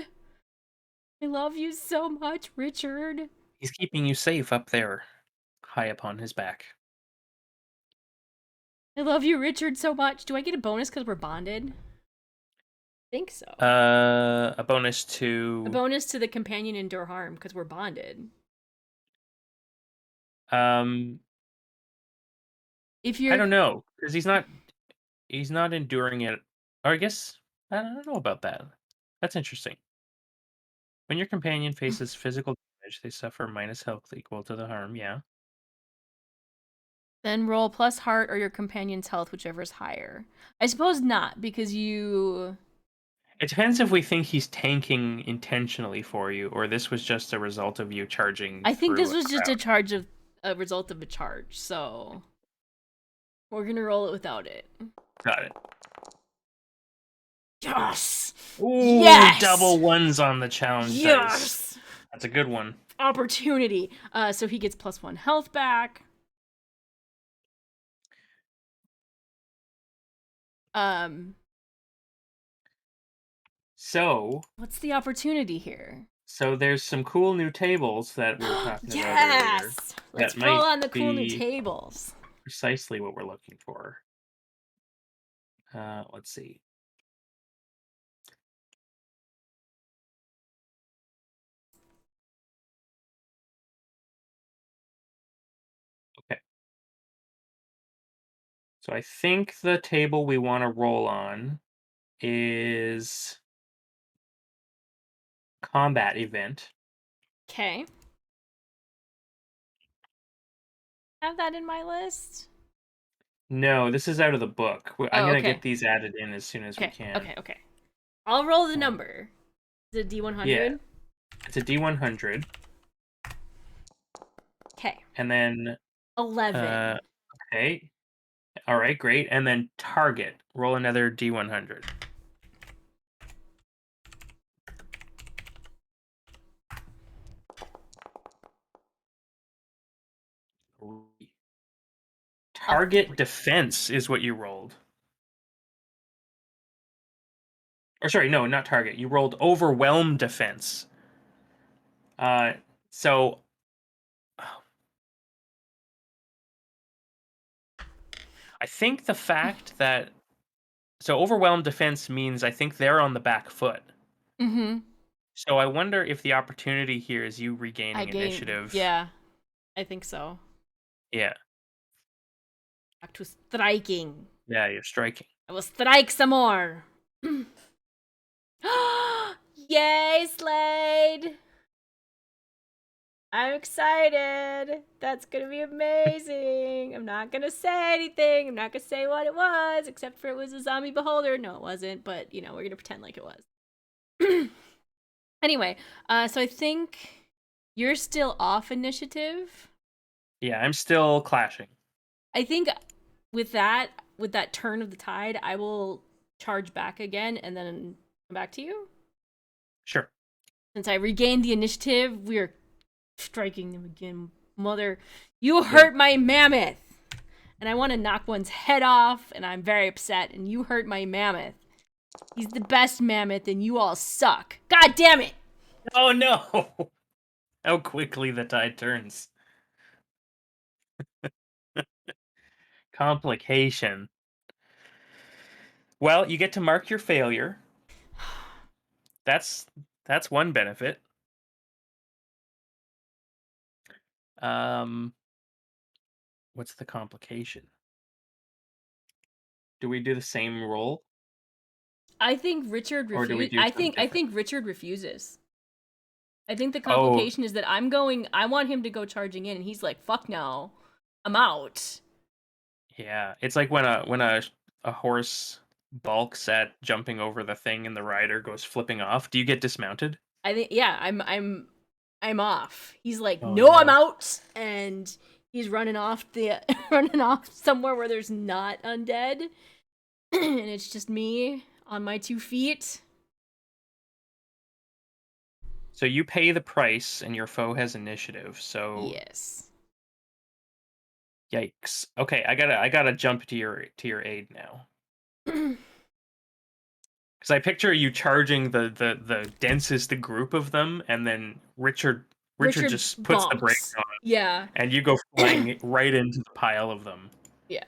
I love you so much, Richard.
He's keeping you safe up there, high upon his back.
I love you, Richard, so much. Do I get a bonus because we're bonded? I think so.
A bonus
A
to
bonus to the companion endure harm because we're bonded.
um
If
I
you're
don't know, because he's not enduring it. Or I guess I don't know about that. That's interesting. When your companion faces physical damage, they suffer minus health equal to the harm. Yeah.
then roll plus heart or your companion's health, whichever is higher. I suppose not because you.
It depends if we think he's tanking intentionally for you, or this was just a result of you charging
I think
through
this
a
was just
crowd.
a result of a charge, so we're gonna roll it without it.
Got it.
Yes!
Ooh,
Yes!
double ones on the challenge dice.
Yes!
That's a good one.
Opportunity. So he gets +1 health back. Um,
So,
what's the opportunity here?
so there's some cool new tables that we were talking about earlier
Yes! Let's
that
roll
might
on the cool new
be
tables.
precisely what we're looking for. Let's see. Okay. So I think the table we want to roll on is combat event.
Okay. Have that in my list.
No, this is out of the book. I'm
Oh,
gonna
okay.
get these added in as soon as we
Okay,
can.
okay, okay. I'll roll the
Um,
number. Is it
yeah,
D100?
it's a D100,
Okay.
and then
11.
okay, all right, great, and then target. Roll another D100.
A
Target
3.
defense is what you rolled. Or sorry, no, not target. You rolled overwhelm defense. Uh, so I think the fact that so overwhelm defense means I think they're on the back foot.
Mm-hmm.
So I wonder if the opportunity here is you
I
regaining
gained.
initiative.
Yeah, I think so.
Yeah,
Back to striking.
yeah, you're striking.
I will strike some more. Yay, Slade! I'm excited. That's gonna be amazing. I'm not gonna say anything. I'm not gonna say what it was, except for it was a zombie beholder. No, it wasn't, but you know, we're gonna pretend like it was. Anyway, so I think you're still off initiative.
Yeah, I'm still clashing.
I think with that turn of the tide, I will charge back again and then come back to you.
Sure.
Since I regained the initiative, we are striking them again. Mother, you
Yeah.
hurt my mammoth! And I want to knock one's head off, and I'm very upset, and you hurt my mammoth. He's the best mammoth, and you all suck. God damn it!
Oh no! How quickly the tide turns. Complication. Well, you get to mark your failure. That's that's one benefit. Um, what's the complication? Do we do the same roll,
I think Richard
or do we
refuse.
do
I
something
think I
different?
think Richard refuses. I think the
Oh,
complication is that I'm going. I want him to go charging in, and he's like, "Fuck no, I'm out."
yeah. It's like when a horse balks at jumping over the thing and the rider goes flipping off. Do you get dismounted?
I think yeah, I'm off. He's like,
Oh
"No, I'm
no.
out," and he's running off the running off somewhere where there's not undead, and it's just me on my 2 feet.
So you pay the price, and your foe has initiative. So
Yes.
yikes. Okay, I gotta jump to your aid now. Because I picture you charging the densest group of them, and then Richard
Richard
just puts the brakes
bonks.
on,
Yeah.
and you go flying right into the pile of them.
Yeah.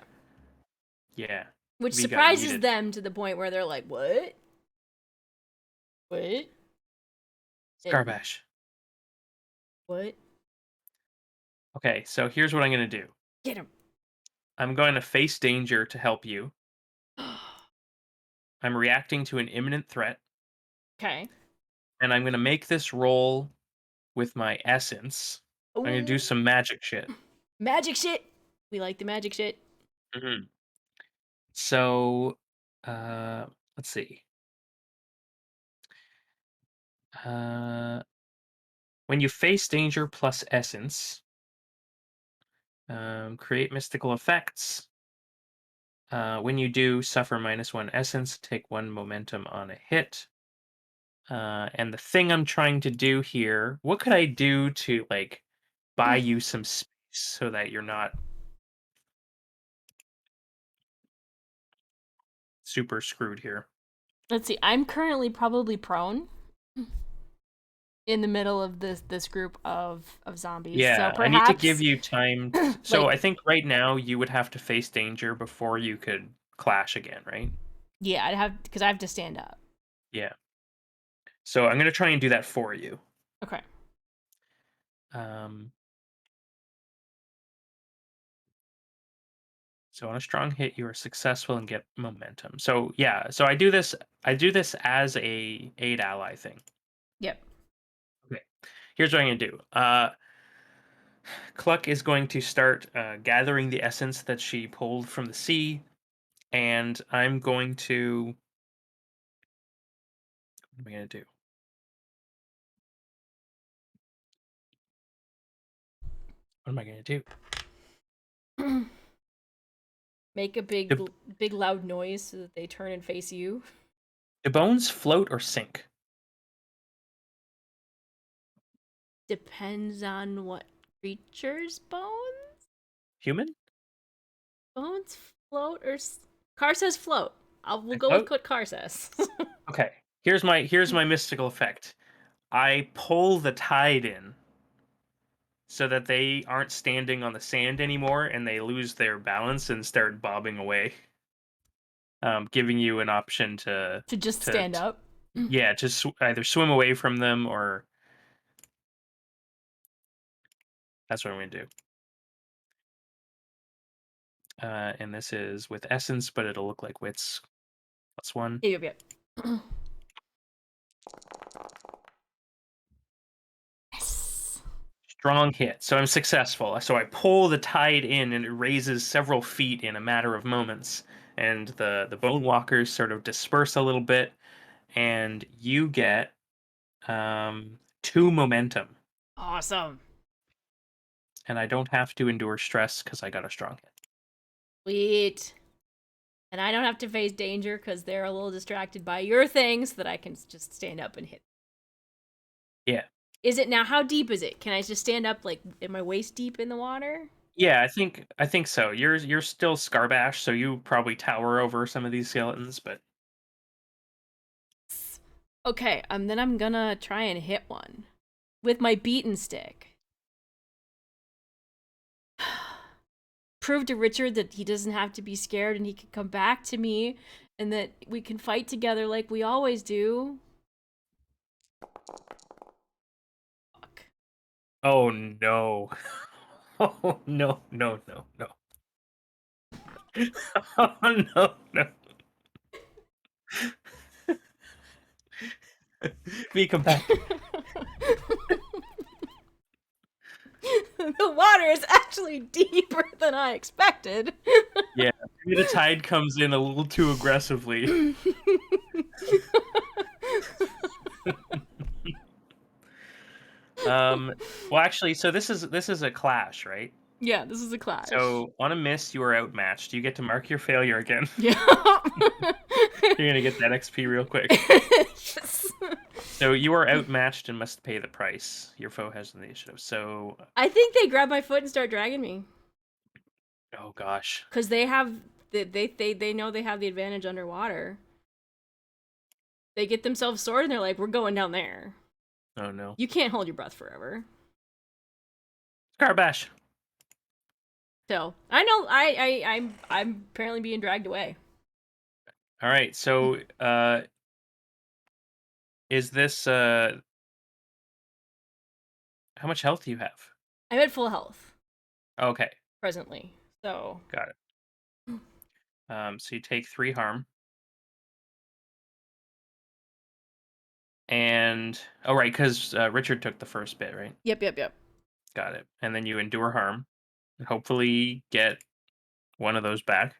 Yeah,
Which
we got
surprises
yeeted.
them to the point where they're like, "What? What? And
Scarbash.
what?
Okay, so here's what I'm gonna do.
Get him."
I'm going to face danger to help you. I'm reacting to an imminent threat,
Okay.
and I'm gonna make this roll with my essence. I'm gonna do
Ooh.
some magic shit.
Magic shit. We like the magic shit.
Mhm. So, uh, let's see. Uh, when you face danger plus essence, create mystical effects. When you do, suffer -1 essence, take 1 momentum on a hit. And the thing I'm trying to do here, what could I do to like buy you some space so that you're not super screwed here?
Let's see. I'm currently probably prone in the middle of this group of zombies. So
Yeah, I need to give
perhaps
you time. So
like
I think right now you would have to face danger before you could clash again, right?
yeah, I'd have because I have to stand up.
Yeah. So I'm gonna try and do that for you.
Okay.
Um, so on a strong hit, you are successful and get momentum. So yeah, so I do this. I do this as a aid ally thing.
Yep.
Okay. Here's what I'm gonna do. Cluck is going to start gathering the essence that she pulled from the sea, and I'm going to. What am I going to do? What am I going to do?
Make a
Do,
big loud noise so that they turn and face you.
do bones float or sink?
Depends on what creature's
Human?
bones float or Car says float. We'll
They
go with
float?
what Car says.
Okay. Here's my mystical effect. I pull the tide in so that they aren't standing on the sand anymore and they lose their balance and start bobbing away. Giving you an option
To just
to,
stand up.
yeah, just either swim away from them or that's what I'm gonna do. And this is with essence, but it'll look like wits +1.
Yep, yep. Yes.
Strong hit. So I'm successful. So I pull the tide in and it raises several feet in a matter of moments. And the bone walkers sort of disperse a little bit, and you get 2 momentum.
Awesome.
And I don't have to endure stress because I got a strong hit.
Sweet. And I don't have to face danger because they're a little distracted by your thing so that I can just stand up and hit.
Yeah.
Is it now? How deep is it? Can I just stand up like in my waist deep in the water?
Yeah, I think so. You're still Scarbash, so you probably tower over some of these skeletons, but
Okay, then I'm gonna try and hit one with my beaten stick. Prove to Richard that he doesn't have to be scared and he can come back to me and that we can fight together like we always do. Fuck.
oh no. Oh no, no, no, no. Oh no, no. Me, come back.
The water is actually deeper than I expected.
Yeah, maybe the tide comes in a little too aggressively. Um, well, actually, so this is a clash, right?
Yeah, this is a clash.
So on a miss, you are outmatched. You get to mark your failure again.
Yeah.
You're gonna get that XP real quick.
Yes.
So you are outmatched and must pay the price. Your foe has the initiative. So,
I think they grab my foot and start dragging me
oh gosh.
because they have they know they have the advantage underwater. They get themselves sorted and they're like, "We're going down there.
Oh no.
You can't hold your breath forever."
Carbash.
So I know I'm apparently being dragged away.
All right. So, is this how much health do you have?
I'm at full health
Okay,
presently. So
got it. So you take 3 harm, and oh right, because Richard took the first bit, right?
yep.
Got it. And then you endure harm, and hopefully get one of those back.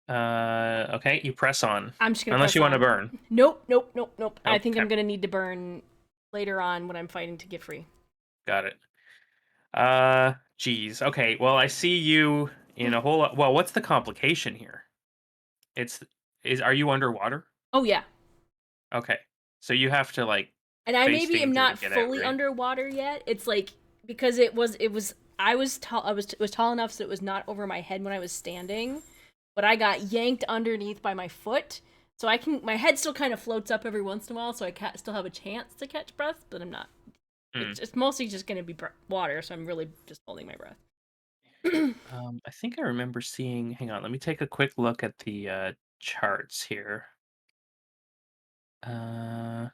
Okay, you press on,
I'm just gonna
unless
press
you want to
on.
burn.
Nope. I
Nope.
think
Okay,
I'm gonna need to burn later on when I'm fighting to get free.
got it. Geez. Okay. Well, I see you in a whole. Well, what's the complication here? It's are you underwater?
Oh yeah,
Okay, so you have to like
and I
face
maybe am
danger to
not
get out,
fully
right?
underwater yet. It's like because it was I was tall. It was tall enough so it was not over my head when I was standing, but I got yanked underneath by my foot. So I can my head still kind of floats up every once in a while, so I still have a chance to catch breath, but I'm not.
Hmm.
It's mostly just gonna be water, so I'm really just holding my breath.
I think I remember seeing. Hang on, let me take a quick look at the charts here. Uh,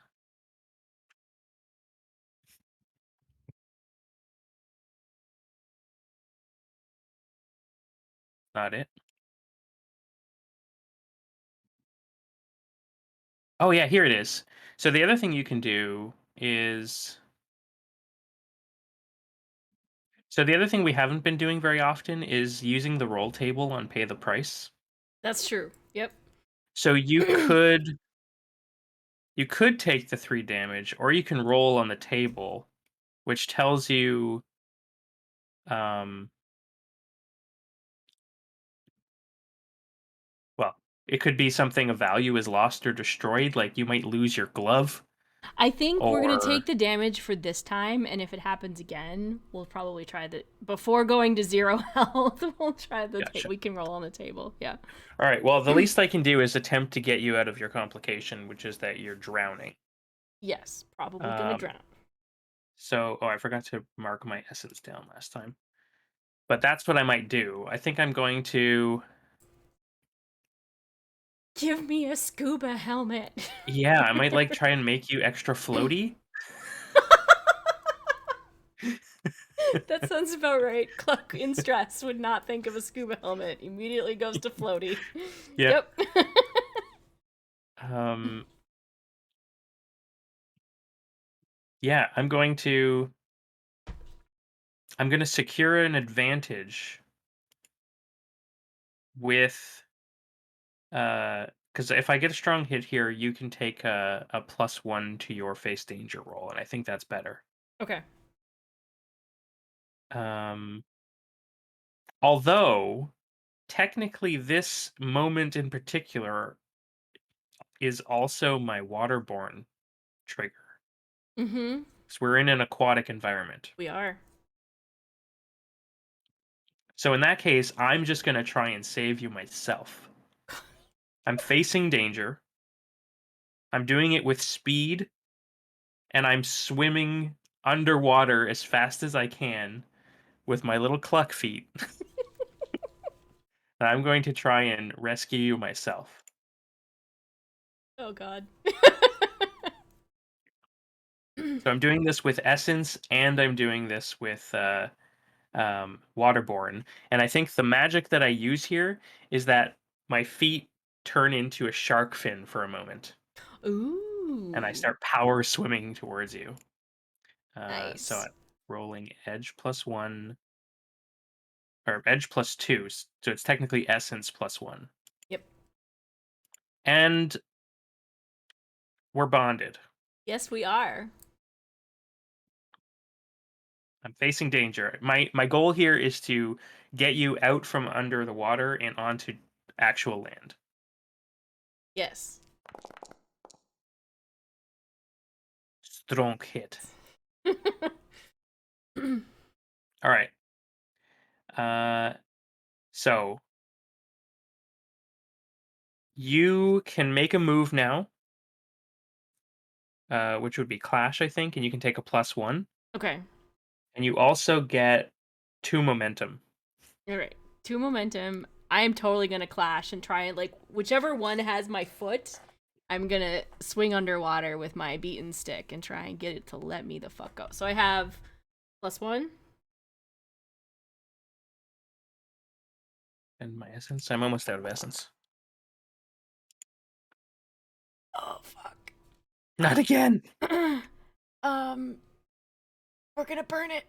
not it. Oh yeah, here it is. So the other thing you can do is. So the other thing we haven't been doing very often is using the roll table on pay the price.
That's true. Yep.
So you could take the 3 damage, or you can roll on the table, which tells you um well, it could be something of value is lost or destroyed, like you might lose your glove,
I think we're gonna
or
take the damage for this time, and if it happens again, we'll probably try the before going to zero health. We'll try the
gotcha.
we can roll on the table. Yeah.
All right. Well, the least I can do is attempt to get you out of your complication, which is that you're drowning.
Yes, probably gonna
Um,
drown.
so, oh, I forgot to mark my essence down last time, but that's what I might do. I think I'm going to,
Give me a scuba helmet.
yeah, I might like try and make you extra floaty.
That sounds about right. Cluck in stress would not think of a scuba helmet. Immediately goes to floaty.
Yeah.
Yep.
Um, yeah, I'm going to secure an advantage with because if I get a strong hit here, you can take a +1 to your face danger roll, and I think that's better.
Okay.
Um, although technically this moment in particular is also my waterborne trigger.
Mm-hmm.
So we're in an aquatic environment.
We are.
So in that case, I'm just going to try and save you myself. I'm facing danger. I'm doing it with speed, and I'm swimming underwater as fast as I can with my little cluck feet. And I'm going to try and rescue you myself.
Oh God.
So I'm doing this with essence, and I'm doing this with waterborne. And I think the magic that I use here is that my feet turn into a shark fin for a moment, and I
Ooh.
start power swimming towards you. So
Nice.
I'm rolling edge +1 or edge +2, so it's technically essence +1,
Yep.
and we're bonded.
Yes, we are.
I'm facing danger. My goal here is to get you out from under the water and onto actual land.
Yes.
Strong hit. All right. So you can make a move now, which would be Clash, I think, and you can take a +1,
Okay.
and you also get 2 momentum.
All right. 2 momentum. I am totally gonna clash and try and like whichever one has my foot. I'm gonna swing underwater with my beaten stick and try and get it to let me the fuck go. So I have +1.
And my essence, I'm almost out of essence.
Oh fuck.
Not again.
um, we're gonna burn it.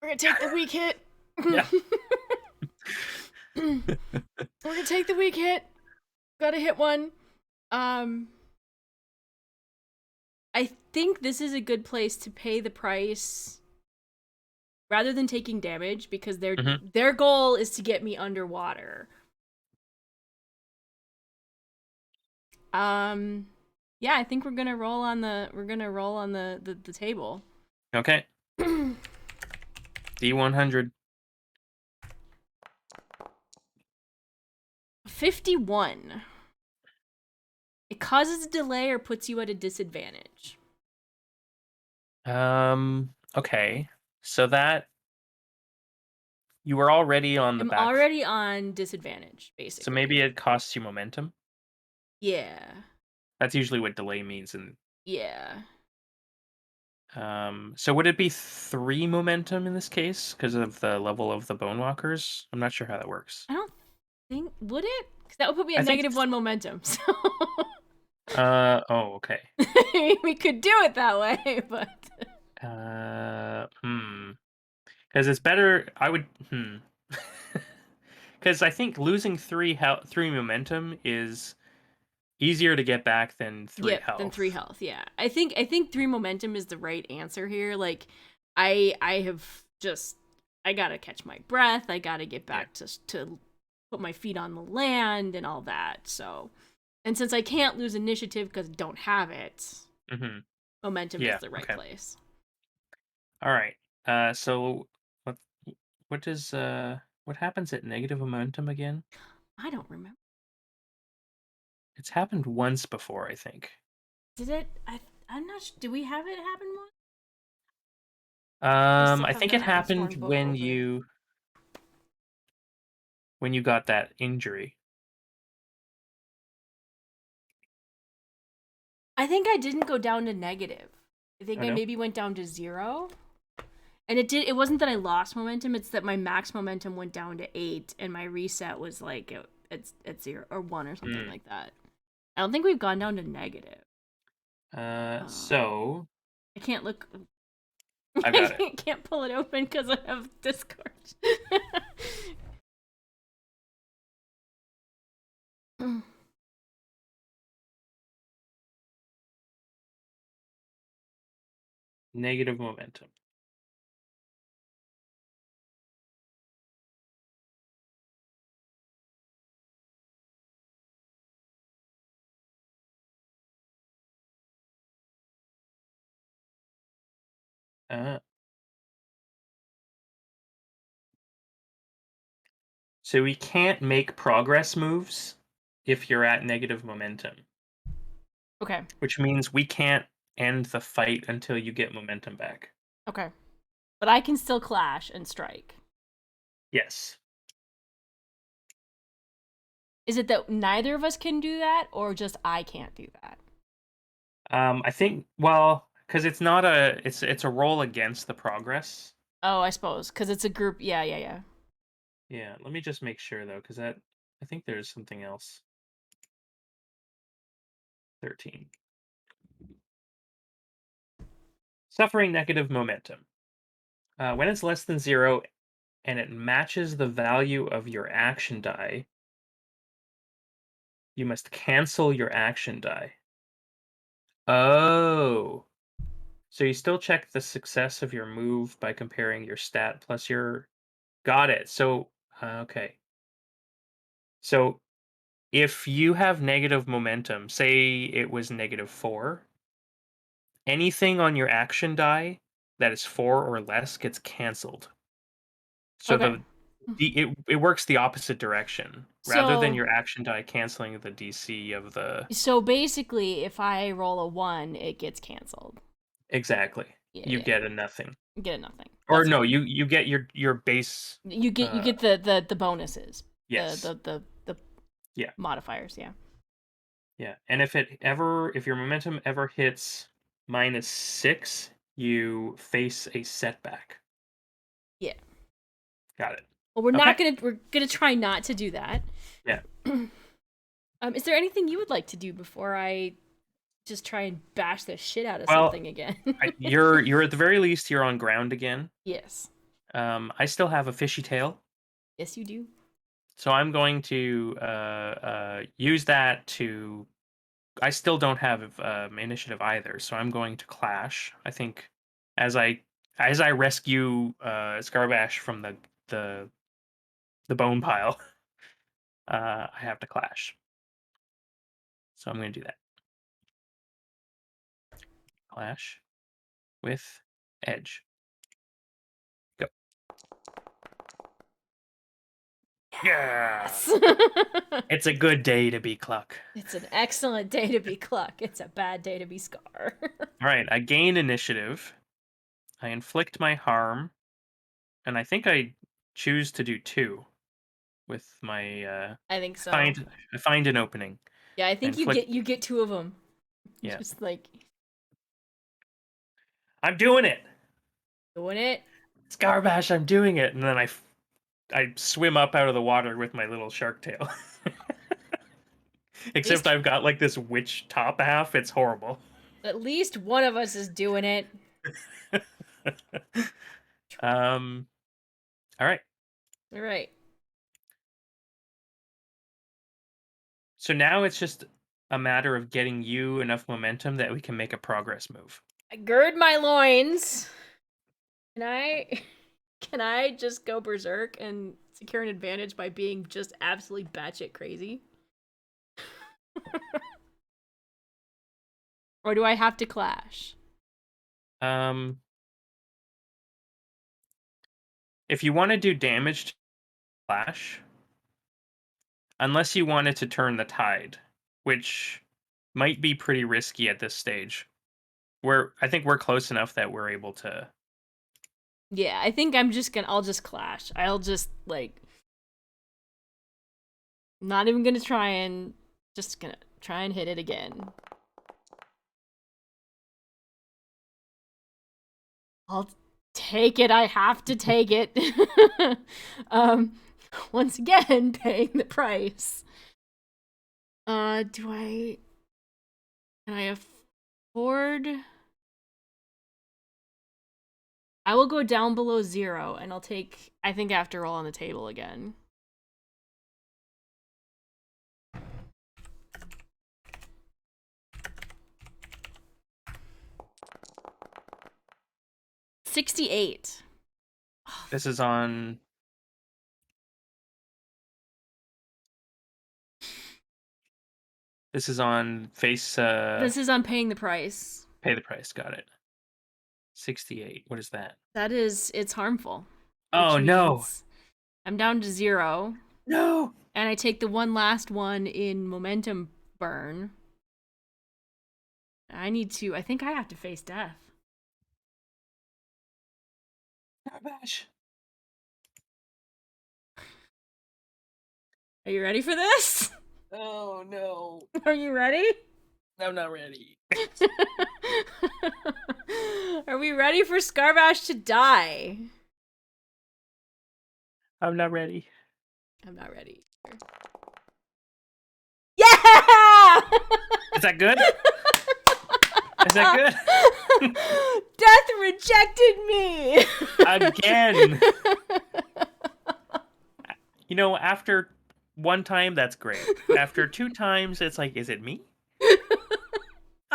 We're gonna take the weak hit.
Yeah.
We're gonna take the weak hit. Gotta hit one. Um, I think this is a good place to pay the price rather than taking damage because
Mhm.
their goal is to get me underwater. Um, yeah, I think we're gonna roll on the table.
Okay. D100.
51. It causes a delay or puts you at a disadvantage.
Okay. So that you were already on the
I'm
back,
already on disadvantage,
so
basically.
maybe it costs you momentum.
Yeah.
That's usually what delay means. And
Yeah.
so would it be 3 momentum in this case because of the level of the bone walkers? I'm not sure how that works.
I don't think would it? Because that would put me
I
at
think
negative
it's
1 momentum. So
oh, okay.
we could do it that way, but
Uh, hmm. Because it's better. I would. Hmm. Because I think losing 3 momentum is easier to get back than 3
yep, then 3
health.
health. Yeah. I think 3 momentum is the right answer here. Like I have just I got to catch my breath. I got to get
Yeah.
back to put my feet on the land and all that. So, and since I can't lose initiative because I don't have it,
Hmm.
momentum is
Yeah.
the right
Okay.
place.
All right. So what what does what happens at negative momentum again?
I don't remember.
It's happened once before, I think.
Did it? I'm not. Do we have it happen once? I still
I
have
think
the
it happened
Ironsworn book open.
when you got that injury.
I think I didn't go down to negative. I think
Oh
I
no.
maybe went down to 0. And it did. It wasn't that I lost momentum. It's that my max momentum went down to 8, and my reset was like at 0 or 1 or something
Hmm.
like that. I don't think we've gone down to negative.
So
I can't look.
I've got it.
I can't pull it open because I have Discord.
Negative momentum. Uh, so we can't make progress moves if you're at negative momentum,
Okay.
which means we can't end the fight until you get momentum back.
Okay. But I can still clash and strike.
Yes.
Is it that neither of us can do that, or just I can't do that?
I think well, because it's not a it's a roll against the progress.
Oh, I suppose because it's a group. Yeah, yeah, yeah.
Yeah, let me just make sure though, because that I think there's something else. 13. Suffering negative momentum. When it's less than 0 and it matches the value of your action die, you must cancel your action die. Oh. So you still check the success of your move by comparing your stat plus your. Got it. So okay. So if you have negative momentum, say it was -4, anything on your action die that is 4 or less gets canceled. So
Okay.
it works the opposite direction. Rather than
So
your action die canceling the DC of the.
so basically, if I roll a 1, it gets canceled.
Exactly.
Yeah,
You
yeah.
get a nothing.
Get a nothing.
Or
That's
no,
good.
you get your base.
You
uh
get the bonuses. The
yes.
the the the
Yeah.
modifiers, yeah.
Yeah. And if your momentum ever hits -6, you face a setback.
Yeah.
Got it.
Well,
Okay.
we're gonna try not to do that.
Yeah.
Is there anything you would like to do before I just try and bash the shit out of
Well,
something again?
you're at the very least you're on ground again.
Yes.
I still have a fishy tail,
Yes, you do.
so I'm going to use that to. I still don't have initiative either, so I'm going to clash. I think as I as I rescue Scarbash from the the bone pile, I have to clash. So I'm going to do that. Clash with edge. Go. Yeah.
Yes.
It's a good day to be Cluck.
It's an excellent day to be Cluck. It's a bad day to be Scar.
All right, I gain initiative. I inflict my harm, and I think I choose to do 2 with my
I think so.
I find an opening.
Yeah, I
I
think
inflict.
you get 2 of them.
Yeah.
Just like
I'm doing it.
doing it.
Scarbash, I'm doing it. And then I swim up out of the water with my little shark tail.
At
Except
least
I've got like this witch top half. It's horrible.
at least one of us is doing it.
um. All right.
All right.
So now it's just a matter of getting you enough momentum that we can make a progress move.
I gird my loins. Can I can I just go berserk and secure an advantage by being just absolutely batshit crazy? Or do I have to clash?
Um. If you want to do damage to Flash, unless you wanted to turn the tide, which might be pretty risky at this stage. I think we're close enough that we're able to.
Yeah, I'll just clash. I'll just like not even gonna try and just gonna try and hit it again. I'll take it. I have to take it. um, once again, paying the price. Do I? Can I afford? I will go down below 0, and I'll take. I think I have to roll on the table again. $68.
This is on. This is on face.
This is on paying the price.
Pay the price. Got it. 68. What is that?
It's harmful, which
Oh no!
means I'm down to 0,
No!
and I take the one last one in momentum burn. I think I have to face death.
Garbage.
Are you ready for this?
Oh no!
Are you ready?
I'm not ready.
Are we ready for Scarbash to die?
I'm not ready.
I'm not ready. Yeah!
Is that good? Is that good?
Death rejected me!
Again. You know, after one time, that's great. After 2 times, it's like, is it me?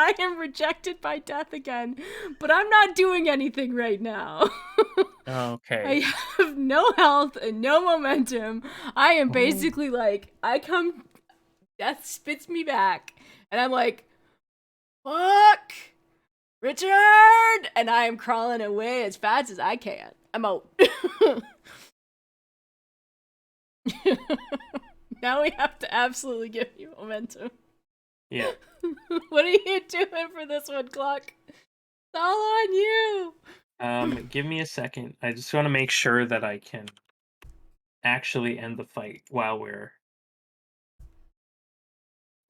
I am rejected by death again, but I'm not doing anything right now.
Okay.
I have no health and no momentum. I am
Ooh.
basically like, death spits me back, and I'm like, fuck, Richard! And I am crawling away as fast as I can. I'm out. Now we have to absolutely give you momentum.
Yeah.
What are you doing for this one, Cluck? It's all on you.
Give me a second. I just want to make sure that I can actually end the fight while we're.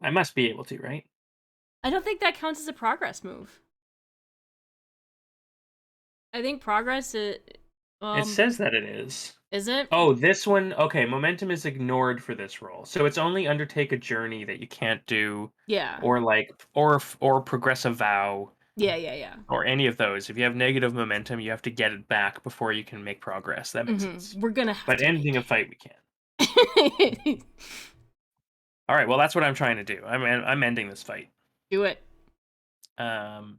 I must be able to, right?
I don't think that counts as a progress move. I think progress
It
um
says that it is.
is it?
Oh, this one. Okay, momentum is ignored for this roll, so it's only undertake a journey that you can't do,
Yeah.
or or progress a vow,
Yeah.
or any of those. If you have negative momentum, you have to get it back before you can make progress. That makes sense.
We're gonna have
But
to
ending
make
a fight, we can.
it.
All right. Well, that's what I'm trying to do. I'm ending this fight.
Do it.
Um,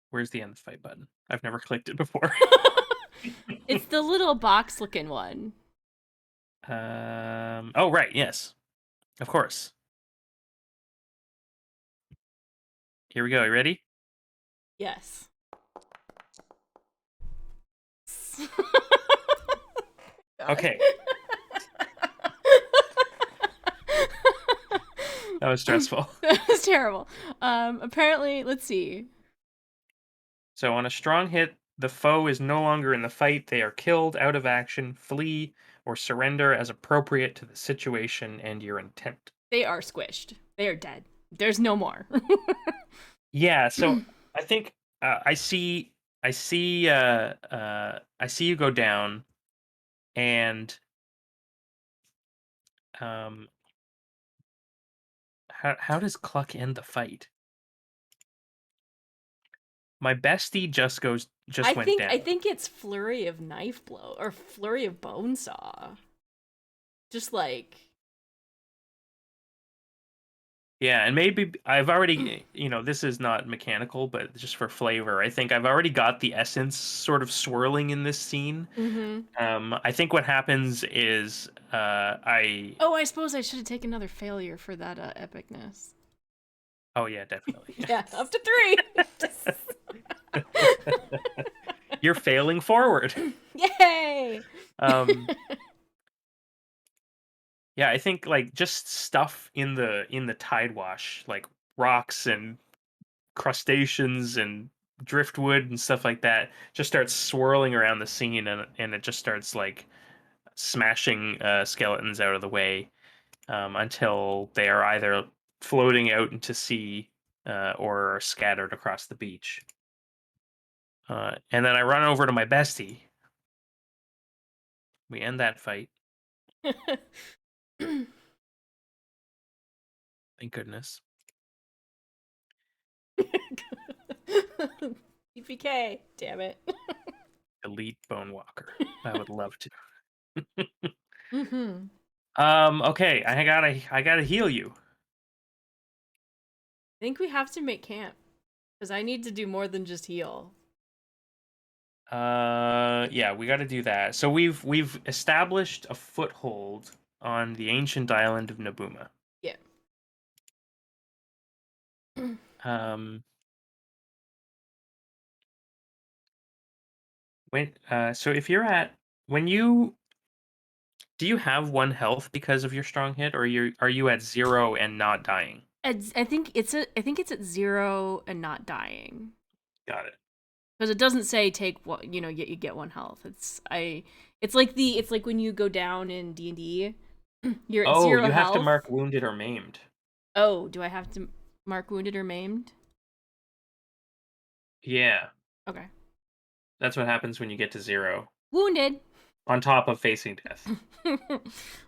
where's the end the fight button? I've never clicked it before.
It's the little box looking one.
Oh, right. Yes, of course. Here we go. You ready?
Yes. God.
Okay. That was stressful.
That was terrible. Apparently, let's see.
So on a strong hit, the foe is no longer in the fight. They are killed, out of action, flee, or surrender as appropriate to the situation and your intent.
They are squished. They are dead. There's no more.
Yeah. So I think I see you go down, and um, how does Cluck end the fight? My bestie just went
I
down.
think it's flurry of knife blow or flurry of bone saw. Just like
Yeah, and maybe I've already, this is not mechanical, but just for flavor, I think I've already got the essence sort of swirling in this scene.
mm-hmm.
I think what happens is I.
Oh, I suppose I should have taken another failure for that epicness.
Oh yeah, definitely.
Yeah, up to 3.
You're failing forward.
Yay!
Um, yeah, I think like just stuff in the tide wash, like rocks and crustaceans and driftwood and stuff like that, just starts swirling around the scene, and it just starts like smashing skeletons out of the way, until they are either floating out into sea, or are scattered across the beach. And then I run over to my bestie. We end that fight. Thank goodness.
TPK, damn it.
Elite Bone Walker. I would love to.
Mm-hmm.
Okay, I gotta heal you.
I think we have to make camp because I need to do more than just heal.
Yeah, we got to do that. So we've established a foothold on the ancient island of Nabuma.
Yeah.
Um, so if you're at when you do you have 1 health because of your strong hit, or are you at 0 and not dying?
I think it's at 0 and not dying
Got it.
because it doesn't say take what you get 1 health. It's like when you go down in D&D, you're at
Oh,
0
you have to
health.
mark wounded or maimed.
Oh, do I have to mark wounded or maimed?
Yeah,
Okay.
that's what happens when you get to 0,
Wounded.
on top of facing death.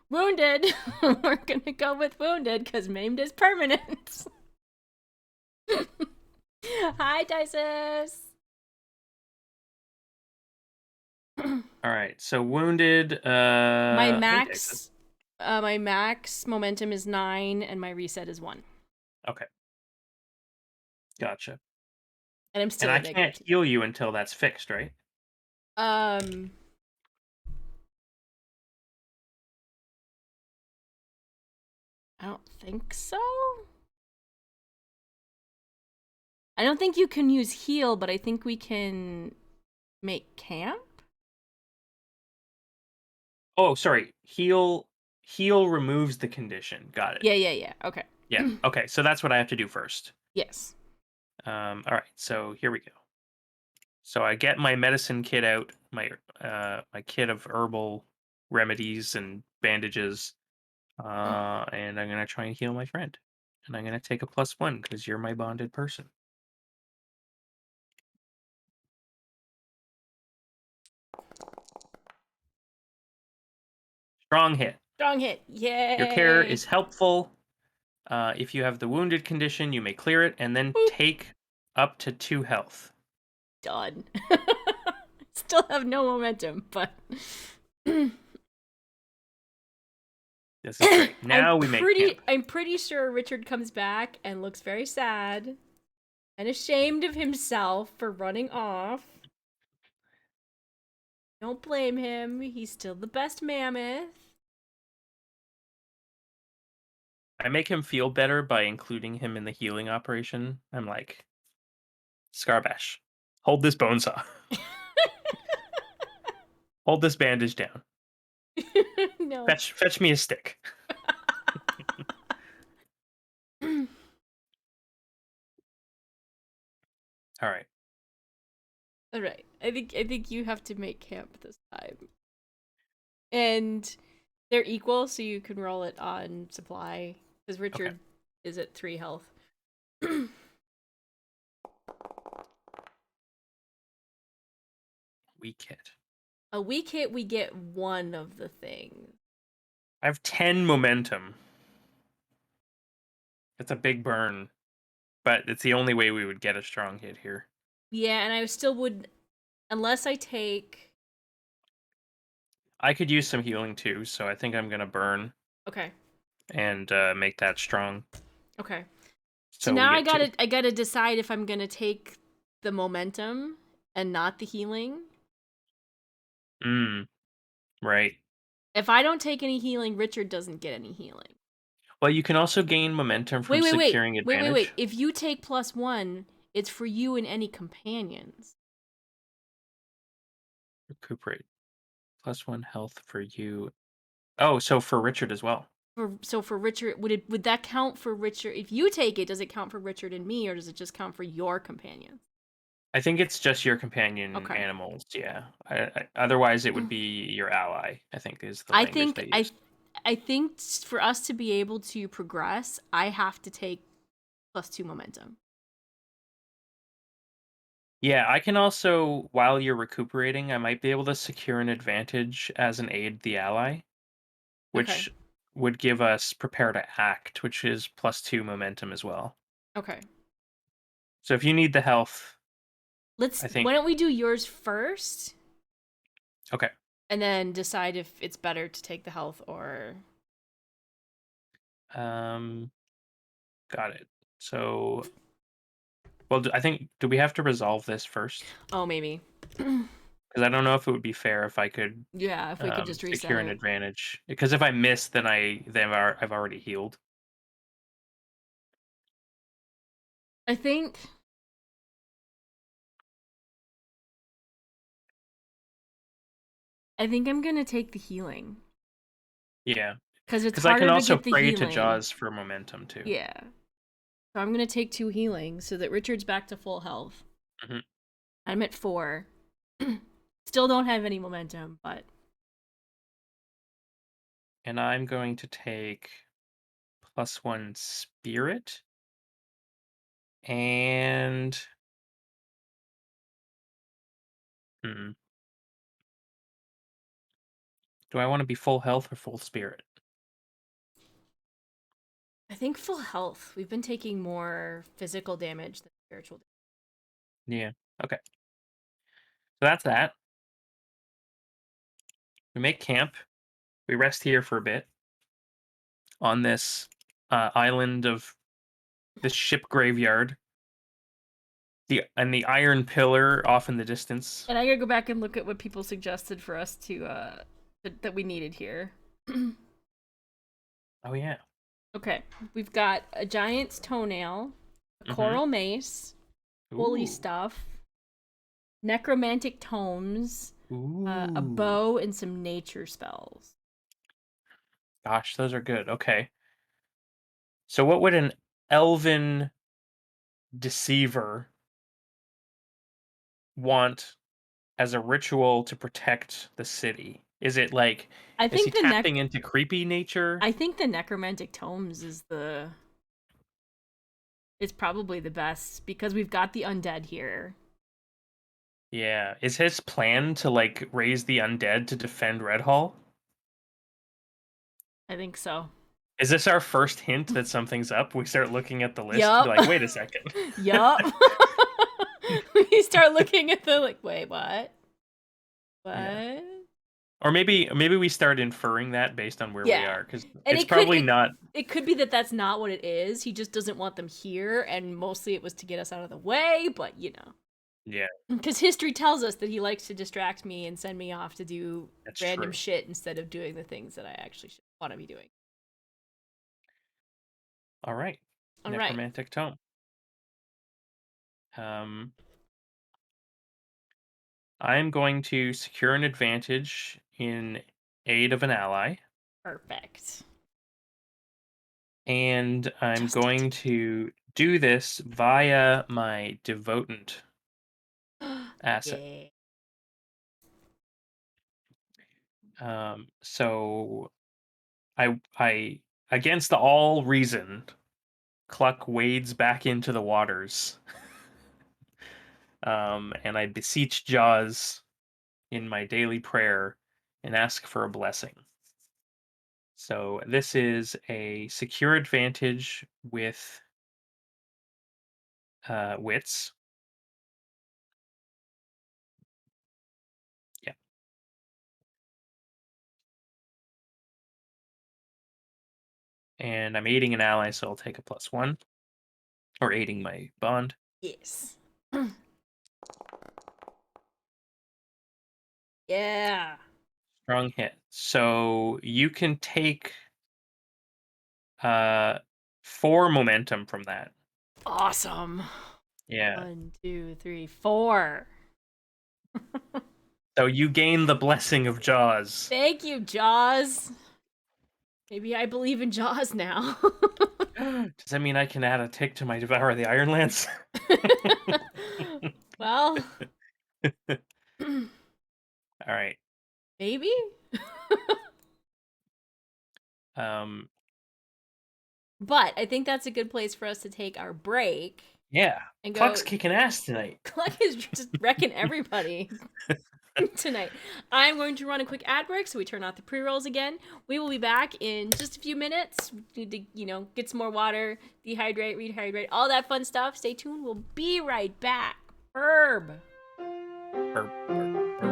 Wounded. We're gonna go with wounded because maimed is permanent. Hi, Dices.
All right, so wounded.
My
Hey, Texas.
max My max momentum is 9, and my reset is 1.
Okay, gotcha.
And I'm
And
still
I
at negative
can't
2.
heal you until that's fixed, right?
Um, I don't think so. I don't think you can use heal, but I think we can make camp.
Oh, sorry. Heal removes the condition. Got it.
Yeah. Okay.
Yeah. Okay, so that's what I have to do first.
Yes.
All right. So here we go. So I get my medicine kit out, my kit of herbal remedies and bandages, and I'm gonna try and heal my friend. And I'm gonna take a +1 because you're my bonded person. Strong hit.
Strong hit.
Your care
Yay.
is helpful. If you have the wounded condition, you may clear it and then
Boop.
take up to 2 health.
Done. Still have no momentum, but
This is great. Now we make camp.
I'm pretty sure Richard comes back and looks very sad and ashamed of himself for running off. Don't blame him. He's still the best mammoth.
I make him feel better by including him in the healing operation. I'm like, Scarbash, hold this bone saw. Hold this bandage down.
No.
Fetch me a stick. All right.
All right. I think you have to make camp this time. And they're equal, so you can roll it on supply because
Okay.
Richard is at 3 health.
Weak hit.
A weak hit, we get one of the things.
I have 10 momentum. It's a big burn, but it's the only way we would get a strong hit here.
Yeah, and I still would, unless I take.
I could use some healing too, so I think I'm gonna burn
Okay.
and make that strong.
Okay. So
So we
now I
get 2.
gotta decide if I'm gonna take the momentum and not the healing.
Right.
If I don't take any healing, Richard doesn't get any healing.
Well, you can also gain momentum from
Wait.
securing advantage.
If you take +1, it's for you and any companions.
Recuperate. +1 health for you. Oh, so for Richard as well.
For Richard, would that count for Richard? If you take it, does it count for Richard and me, or does it just count for your companions?
I think it's just your companion
Okay.
animals. Yeah. Otherwise, it would be your ally. I think is the
I
language
think
they use.
I think for us to be able to progress, I have to take +2 momentum.
Yeah, I can also, while you're recuperating, I might be able to secure an advantage as an aid the ally,
Okay.
which would give us prepare to act, which is +2 momentum as well.
Okay.
So if you need the health, I
Why
think
don't we do yours first
okay.
and then decide if it's better to take the health or.
Um, got it. So, well, I think do we have to resolve this first?
Oh, maybe.
Because I don't know if it would be fair if I could
Yeah, if we could just reset
secure an
it.
advantage. Because if I miss, then I've already healed.
I think I'm going to take the healing
Yeah,
cuz it's
because I can
harder to
also
get the
pray to
healing.
Jaws for momentum too.
Yeah. So I'm going to take 2 healing so that Richard's back to full health.
Hmm.
I'm at 4. Still don't have any momentum, but
And I'm going to take +1 spirit and hmm, do I want to be full health or full spirit?
I think full health. We've been taking more physical damage than spiritual
Yeah. Okay. So that's that. We make camp. We rest here for a bit. on this island of this ship graveyard. The iron pillar off in the distance.
And I gotta go back and look at what people suggested for us to that we needed here.
Oh yeah.
Okay, we've got a giant's toenail, a
Mm-hmm.
coral mace, holy
Ooh.
stuff, necromantic tomes, a
Ooh.
bow, and some nature spells.
Gosh, those are good. Okay. So what would an elven deceiver want as a ritual to protect the city? Is it like
I
is he
think
tapping into creepy nature?
the necromantic tomes is the is probably the best because we've got the undead here.
Yeah. Is his plan to like raise the undead to defend Red Hall?
I think so.
Is this our first hint that something's up? We start looking at the list and be
Yup.
like, wait a second.
Yup. We start looking at the like, wait, what?
Yeah.
What?
Or maybe we start inferring that based on where we
Yeah.
are, because
And
it's probably not.
it could be that that's not what it is. He just doesn't want them here, and mostly it was to get us out of the way. But you know,
Yeah,
because history tells us that he likes to distract me and send me off to do
that's
random
true.
shit instead of doing the things that I actually want to be doing.
All right,
All right.
necromantic tome. Um, I'm going to secure an advantage in aid of an ally,
Perfect.
and I'm
Just in
going to do this via my devotant
time.
asset.
Yeah.
So I against all reason, Cluck wades back into the waters. And I beseech Jaws in my daily prayer and ask for a blessing. So this is a secure advantage with wits. Yeah, and I'm aiding an ally, so I'll take a +1, or aiding my bond.
Yes. Yeah.
Strong hit. So you can take uh 4 momentum from that.
Awesome.
Yeah.
1, 2, 3, 4.
So you gain the blessing of Jaws.
Thank you, Jaws. Maybe I believe in Jaws now.
Does that mean I can add a tick to my Devour the Ironlands?
Well,
All right.
maybe.
Um,
But I think that's a good place for us to take our break
yeah.
and
Cluck's
go.
kicking ass tonight.
Cluck is just wrecking everybody tonight. I'm going to run a quick ad break so we turn off the pre-rolls again. We will be back in just a few minutes. We need to, get some more water, dehydrate, rehydrate, all that fun stuff. Stay tuned. We'll be right back. Herb.
Burp, burp, burp.